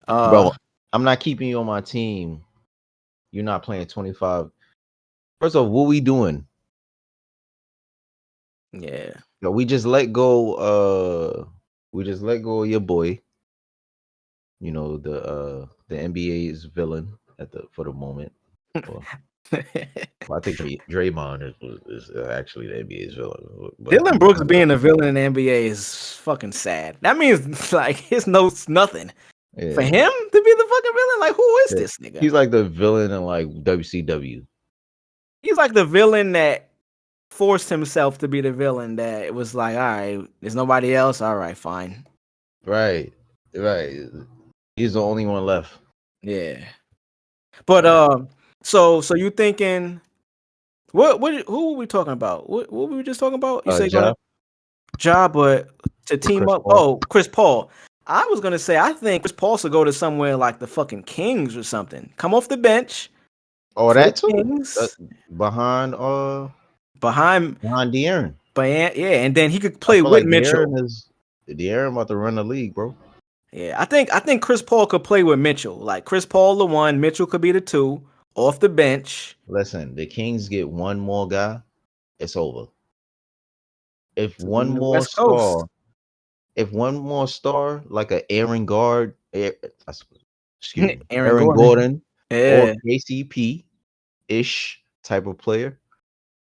Bro, I'm not keeping you on my team. You're not playing 25. First of all, what we doing? Yeah. No, we just let go. We just let go of your boy. The NBA's villain for the moment. Well, I think Draymond is actually the NBA's villain. But Dylan Brooks being a villain in the NBA is fucking sad. That means like it's nothing. For yeah, him to be the fucking villain, like who is yeah. this nigga? He's like the villain in, like, WCW. He's like the villain that forced himself to be the villain. That it was like, all right, there's nobody else. All right, fine. Right, right. He's the only one left. Yeah. But Right. so you thinking who were we talking about? What were we just talking about? You say Ja gonna job, but to with team Chris up. Paul. Oh, Chris Paul. I was gonna say I think Chris Paul should go to somewhere like the fucking Kings or something. Come off the bench Oh, for the that too. Kings Behind behind, De'Aaron. but yeah, and then he could I play feel with like Mitchell. De'Aaron about to run the league, bro. Yeah, I think Chris Paul could play with Mitchell. Like Chris Paul the one, Mitchell could be the two off the bench. Listen, the Kings get one more guy, it's over. If To one win the more West Coast. star, like a Aaron Guard, excuse me, Aaron Aaron Gordon. Gordon or Yeah, KCP ish type of player,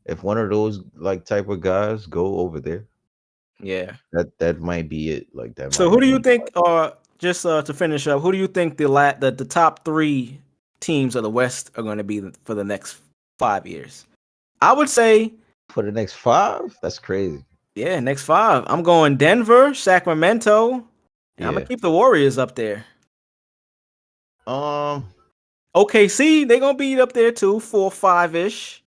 if one of those like type of guys go over there, yeah. that might be it. Like that So might who do you be think just to finish up, who do you think the top 3 teams of the West are going to be for the next 5 years? I would say, for the next 5. That's crazy. yeah, next 5. I'm going Denver, Sacramento, and I'm gonna Yeah. keep the Warriors up there. Um, OKC, they're gonna be up there too, 4, 5-ish.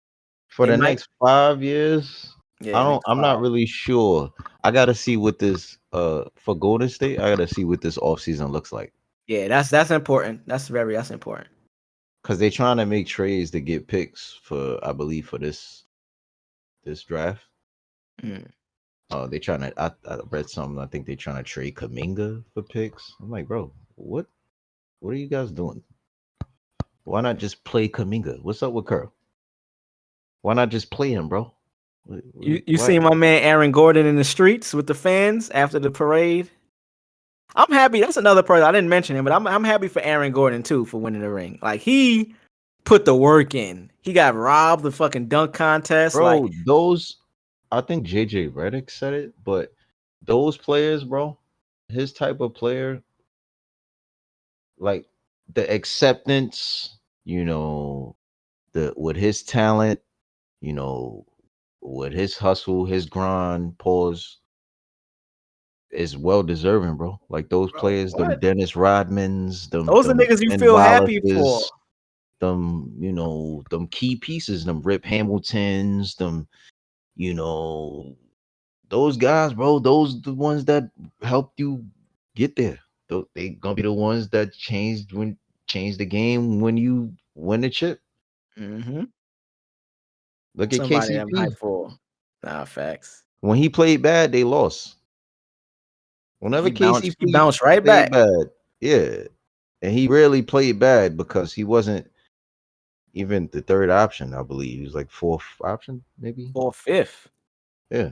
for They the might, next 5 years, yeah, next I'm 5. not really sure. I gotta see what this for Golden State, I gotta see what this offseason looks like. Yeah, that's important. That's important. Because they're trying to make trades to get picks for, I believe, for this draft. Mm. They trying to. I read something. I think they're trying to trade Kaminga for picks. I'm like, bro, what are you guys doing? Why not just play Kaminga? What's up with Kerr? Why not just play him, bro? You Why? see my man Aaron Gordon in the streets with the fans after the parade. I'm happy. That's another person I didn't mention him, but I'm happy for Aaron Gordon too for winning the ring. Like he put the work in. He got robbed the fucking dunk contest. Like, Bro, those. I think JJ Redick said it, but those players, bro, his type of player, like the acceptance, the with his talent, you know, with his hustle, his grind, pause is well deserving, bro. Like those bro, players, them what? Dennis Rodmans, them Those are them niggas you Ben feel happy for. Wallaces, them key pieces, them Rip Hamiltons, you know, those guys, bro. Those the ones that helped you get there. They gonna be the ones that changed the game when you win the chip. Mm-hmm. Look at Somebody I'm hyped KCP. for. Nah, facts. When he played bad, they lost. Whenever He KCP bounced right played back. bad, yeah, and he rarely played bad because he wasn't even the third option. I believe he was like fourth option, maybe. Or 5th. Yeah,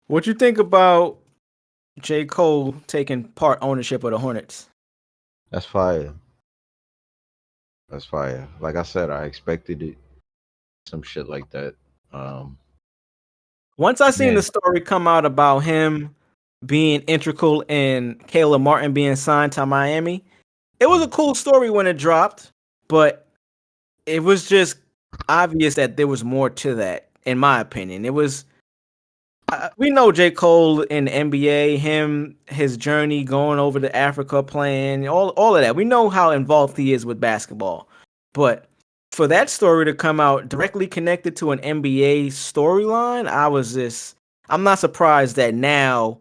What you think about J. Cole taking part ownership of the Hornets? that's fire. That's fire. Like I said, I expected it. Some shit like that. Um, Once I seen the man, story come out about him being integral in Caleb Martin being signed to Miami, it was a cool story when it dropped, but it was just obvious that there was more to that, in my opinion. It was we know J. Cole in the NBA, his journey going over to Africa, playing all of that. We know how involved he is with basketball, but for that story to come out directly connected to an NBA storyline, I'm not surprised that now,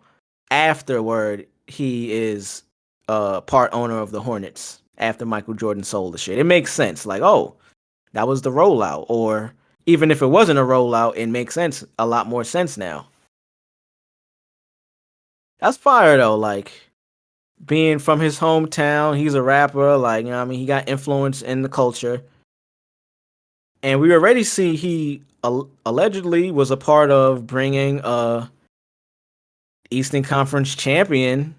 afterward, he is part owner of the Hornets after Michael Jordan sold the shit. It makes sense. Like, oh, that was the rollout, or even if it wasn't a rollout, it makes sense. A lot more sense now. That's fire though. Like being from his hometown, he's a rapper. Like, you know what I mean, he got influence in the culture, and we already see he allegedly was a part of bringing a Eastern Conference champion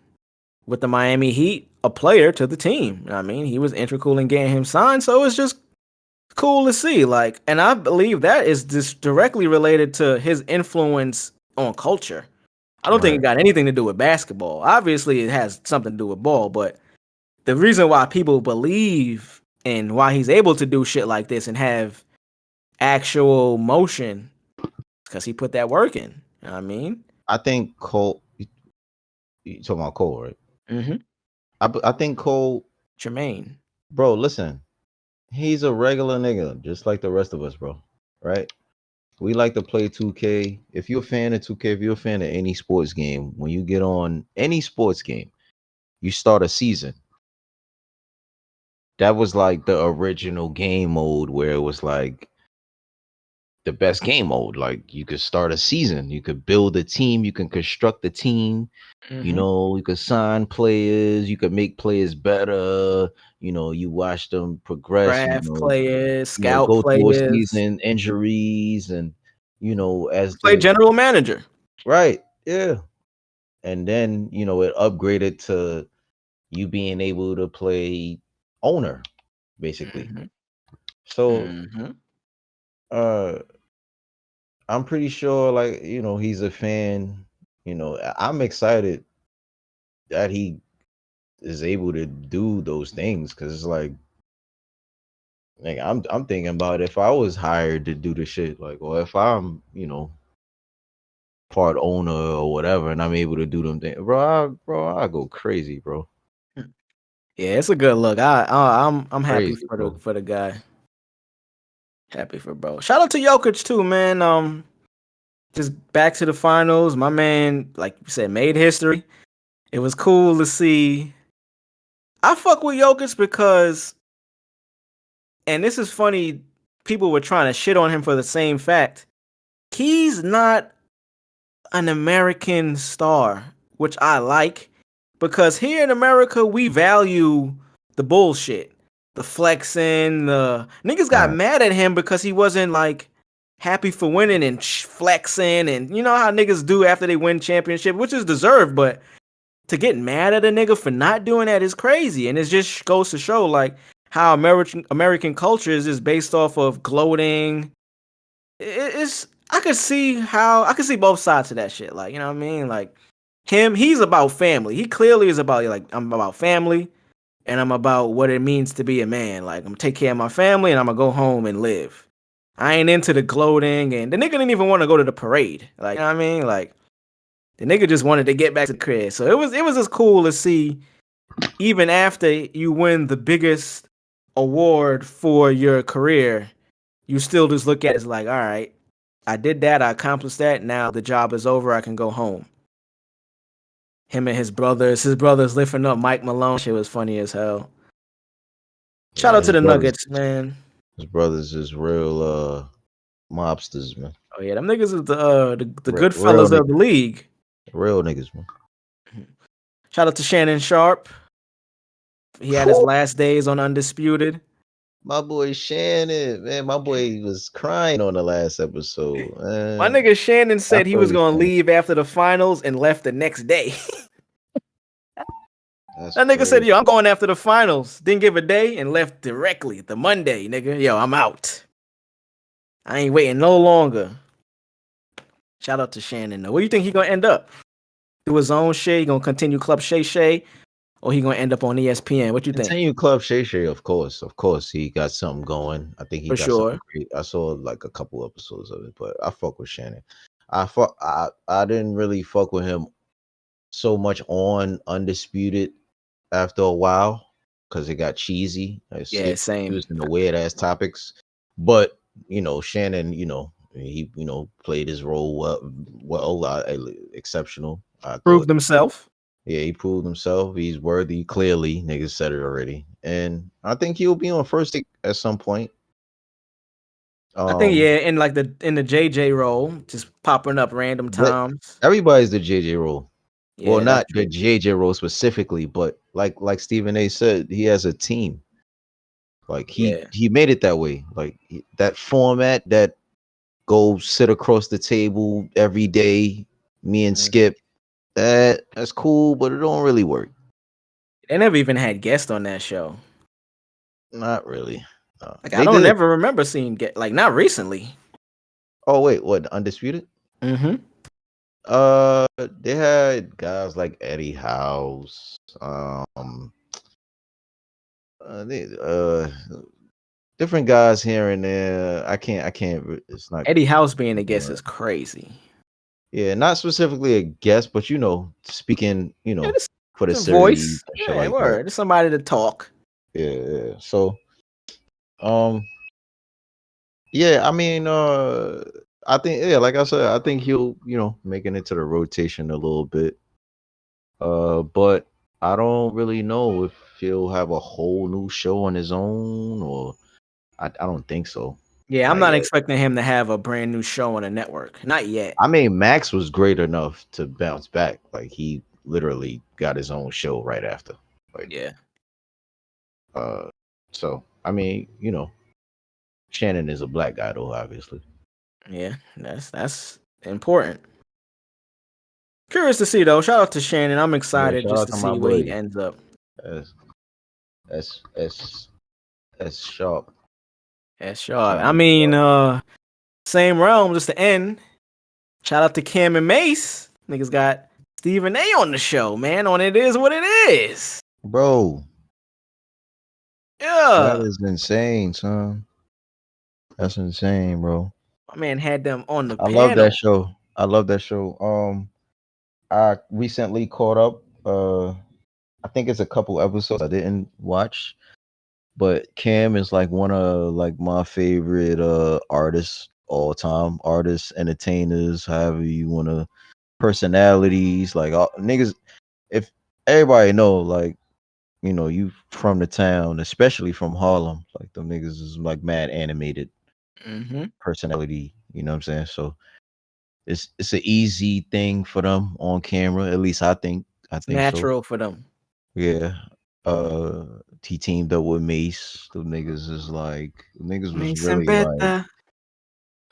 with the Miami Heat, a player to the team. You know what I mean, he was integral in getting him signed, so it's just cool to see. Like, and I believe that is just directly related to his influence on culture. I don't think it right. got anything to do with basketball. Obviously, it has something to do with ball, but the reason why people believe and why he's able to do shit like this and have actual motion is because he put that work in. You know what I mean? I think Cole. You talking about Cole, right? Mm-hmm. I think Cole, Jermaine. bro. Listen, he's a regular nigga, just like the rest of us, bro. Right? We like to play 2K. If you're a fan of 2K, if you're a fan of any sports game, when you get on any sports game, you start a season. That was like the original game mode where it was like the best game mode. Like you could start a season, you could build a team, you can construct a team, you could sign players, you could make players better, you watch them progress, Draft players, scout go through a players, season, injuries, and as play the general manager. right, yeah. And then, it upgraded to you being able to play owner, basically. Mm-hmm. So Mm-hmm. uh I'm pretty sure, like, he's a fan. I'm excited that he is able to do those things because it's like I'm thinking about if I was hired to do the shit, like, or if I'm, part owner or whatever, and I'm able to do them things, I go crazy, bro. Yeah, it's a good look. I'm happy Crazy, for the bro. for the guy. Happy for bro. Shout out to Jokic too, man. Just back to the finals. My man, like you said, made history. It was cool to see. I fuck with Jokic because, and this is funny, people were trying to shit on him for the same fact. He's not an American star, which I like, because here in America we value the bullshit, the flexing. The niggas got Right. mad at him because he wasn't like happy for winning and flexing, and you know how niggas do after they win championship, which is deserved, but to get mad at a nigga for not doing that is crazy, and it just goes to show like how American culture is just based off of gloating. It's I could see both sides of that shit. Like, you know what I mean? Like he's about family. He clearly is about like, I'm about family and I'm about what it means to be a man. Like, I'm gonna take care of my family and I'm gonna go home and live. I ain't into the gloating, and the nigga didn't even want to go to the parade. Like, you know what I mean? Like, the nigga just wanted to get back to the crib. So it was just cool to see, even after you win the biggest award for your career, you still just look at it as like, all right, I did that, I accomplished that, now the job is over, I can go home. Him and his brothers lifting up Mike Malone, shit was funny as hell. Shout Yeah, out to the Nuggets, man. his brothers is real mobsters, man. Oh yeah, them niggas is the good Real fellas of the league. real niggas, man. Shout out to Shannon Sharp. He had his last days on Undisputed. My boy Shannon, man, my boy was crying on the last episode. My Man. nigga Shannon I said he feel was you, gonna Shannon. leave after the finals and left the next day. That's That nigga said, crazy. yo, I'm going after the finals. Didn't give a day and left directly the Monday, nigga. Yo, I'm out. I ain't waiting no longer. Shout out to Shannon, though. Where you think he gonna end up? Do his own shit? He gonna continue Club Shay Shay? Or he gonna end up on ESPN? What you think? Continue Club Shay Shay, of course. Of course, he got something going. I think he For got something sure. great. I saw like a couple episodes of it, but I fuck with Shannon. I didn't really fuck with him so much on Undisputed after a while because it got cheesy. Yeah, He same. was in the weird ass topics. But Shannon, he played his role well, exceptional. I thought. Proved himself. Yeah, he proved himself. He's worthy. Clearly, niggas said it already, and I think he'll be on first take at some point. I think in like in the JJ role, just popping up random But times. everybody's the JJ role. Well, Yeah, not that's the true. JJ role specifically, but like Stephen A. said, he has a team. Like Yeah. he made it that way. Like that format that go sit across the table every day, me and Skip. That's cool, but it don't really work. They never even had guests on that show. Not really. No. Like, I They don't did it. ever remember seeing like, not recently. Oh wait, what? Undisputed? Mm-hmm. They had guys like Eddie House. They different guys here and there. I can't. It's not. Eddie House being a guest is crazy. Yeah, not specifically a guest, but speaking. Yeah, this For the a series voice. and shit Yeah, like that. word. It's somebody to talk. Yeah. So, yeah. I mean, I think, yeah, like I said, I think he'll, make it into the rotation a little bit. But I don't really know if he'll have a whole new show on his own, or I don't think so. Yeah, I'm Not not yet. expecting him to have a brand new show on a network. Not yet. I mean, Max was great enough to bounce back. Like, he literally got his own show right after. Like, Yeah. uh, so I mean, Shannon is a black guy though, obviously. Yeah, that's important. Curious to see though. Shout out to Shannon. I'm Yeah, excited shout just out to to my see where he boy. ends up. That's that's sharp. That's sure. I Shannon mean, sharp. same realm, just to end. Shout out to Cam and Mace. Niggas got Stephen A on the show, man. On It Is What It Is. Bro, that Yeah. is insane, son. That's insane, bro. My man had them on the I love that panel. show. I love that show. I recently caught up. I think it's a couple episodes I didn't watch, but Cam is like one of like my favorite artists, all time artists, entertainers, however you wanna, personalities, like all, niggas. If everybody know, like, you from the town, especially from Harlem, like them niggas is like mad animated Mm-hmm. personality. You know what I'm saying? So it's an easy thing for them on camera. At least I think. I It's think so. natural for them. Yeah. He teamed up with Mace. The niggas is like, niggas was Mace and really like Betha.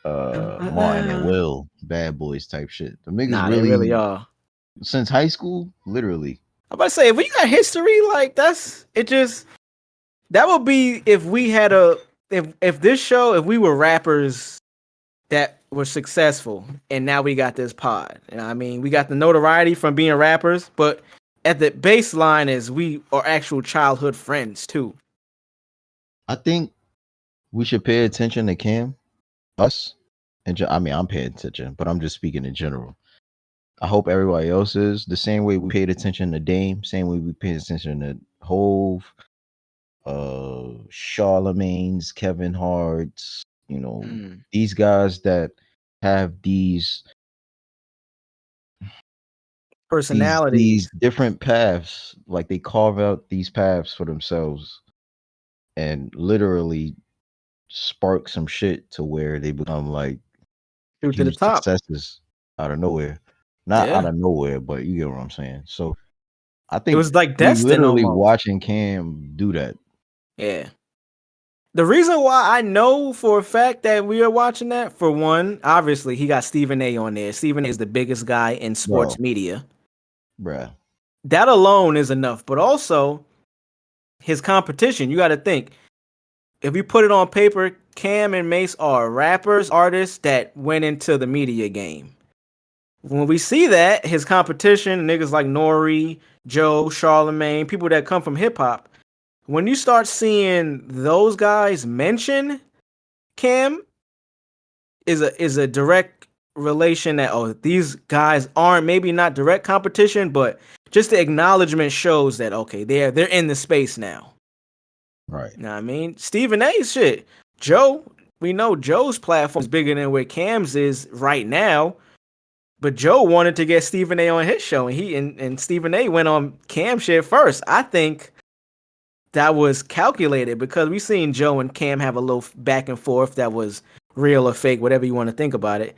Martin and Will, bad boys type shit. The niggas Nah, they really really, are. since high school, literally. I'm about to say, if we got history, like that's it. Just that would be if we had a if this show, if we were rappers that were successful, and now we got this pod. You know what I mean, we got the notoriety from being rappers, but at the baseline is we are actual childhood friends too. I think we should pay attention to Cam, us, and I mean, I'm paying attention, but I'm just speaking in general. I hope everybody else is the same way we paid attention to Dame, same way we paid attention to Hove, Charlemagne's, Kevin Hart's, Mm. these guys that have these Personalities different paths, like they carve out these paths for themselves and literally spark some shit to where they become like shoot to the huge top. successes out of nowhere. Not out Yeah, of nowhere, but you get what I'm saying. So I it think was like we destined literally almost. watching Cam do that. Yeah. The reason why I know for a fact that we are watching that, for one, obviously he got Stephen A on there. Stephen A is the biggest guy in Bro, sports media. bruh. That alone is enough. But also his competition. You got to think, if you put it on paper, Cam and Mace are rappers, artists that went into the media game. When we see that, his competition, niggas like Nori, Joe, Charlemagne, people that come from hip hop, when you start seeing those guys mention Cam, is a direct relation that, oh, these guys aren't, maybe not direct competition, but just the acknowledgement shows that, okay, they're in the space now. Right. You know what I mean? Stephen A shit. Joe, we know Joe's platform is bigger than where Cam's is right now. But Joe wanted to get Stephen A on his show, and and Stephen A went on Cam shit first. I think that was calculated because we seen Joe and Cam have a little back and forth that was real or fake, whatever you want to think about it.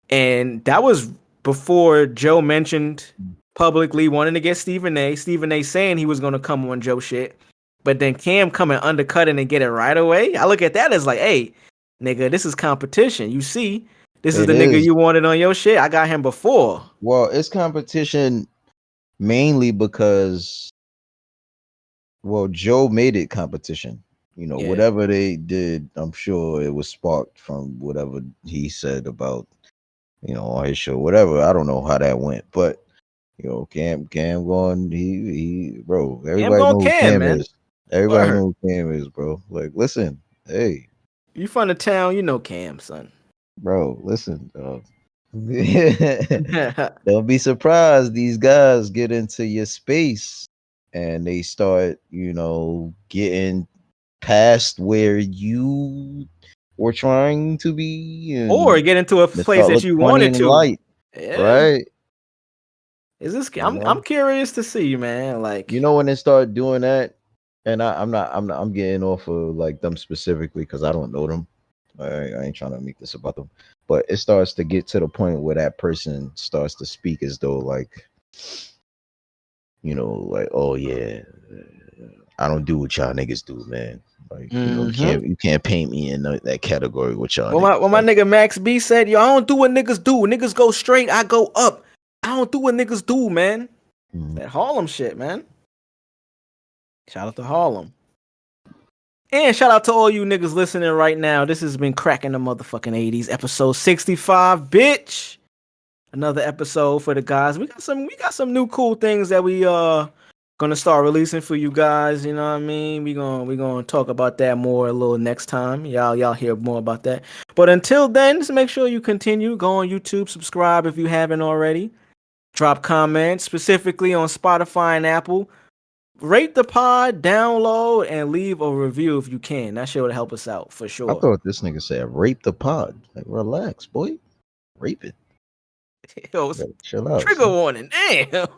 And that was before Joe mentioned publicly wanting to get Stephen A. Stephen A saying he was going to come on Joe shit. But then Cam coming undercutting and get it right away. I look at that as like, hey, nigga, this is competition. You see, this is It the nigga is. you wanted on your shit. I got him before. Well, it's competition mainly because, well, Joe made it competition. Yeah. Whatever they did, I'm sure it was sparked from whatever he said about, on his show, whatever. I don't know how that went, but Cam going, bro, Cam everybody going know who Cam, Cam man. is. Everybody Word. know who Cam is, bro. Like, listen, hey, You from the town, you know Cam, son. bro, listen. Don't be surprised these guys get into your space and they start, getting past or trying to be, or and get into a they place start that look you funny wanted in to. light, Yeah. right? Is this? You I'm know, curious to see, man. Like, when they start doing that, and I'm getting off of like them specifically because I don't know them. I ain't trying to make this about them, but it starts to get to the point where that person starts to speak as though like, like, oh yeah, I don't do what y'all niggas do, man. Like, you can't paint me in that category with y'all when niggas. my Like, nigga Max B said, yo, I don't do what niggas do. Niggas go straight, I go up. I don't do what niggas do, man. That Harlem shit, man. Shout out to Harlem. And shout out to all you niggas listening right now. This has been Cracking the motherfucking 80s, episode 65, bitch. Another episode for the guys. We got some new cool things that we gonna start releasing for you guys. You know what I mean? We gonna talk about that more a little next time. Y'all hear more about that. But until then, just make sure you continue. Go on YouTube, subscribe if you haven't already. Drop comments, specifically on Spotify and Apple. Rate the pod, download, and leave a review if you can. That shit would help us out for I sure. thought this nigga said rape the pod. Like, relax, boy. Rape it. Yo, Chill out. trigger Son. warning. Damn.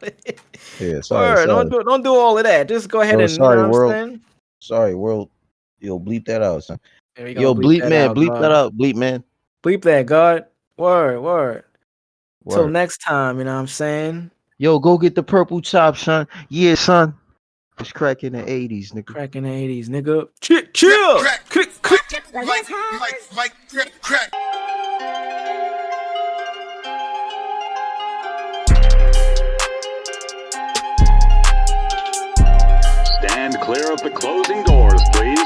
Yeah, sorry. Word. Don't do all of that. Just go ahead Oh, and, you know sorry, what I'm world. saying? Sorry, world. Yo, bleep that out, son. There we go. Yo, Bleep bleep that man, out, bleep God. that out, bleep man. Bleep that, God. Word. Till Word. next time, you know what I'm saying? Yo, go get the purple chop, son. Yeah, son. It's cracking the 80s, nigga. Cracking the 80s, nigga. Chill. Crack. Stand clear of the closing doors, please.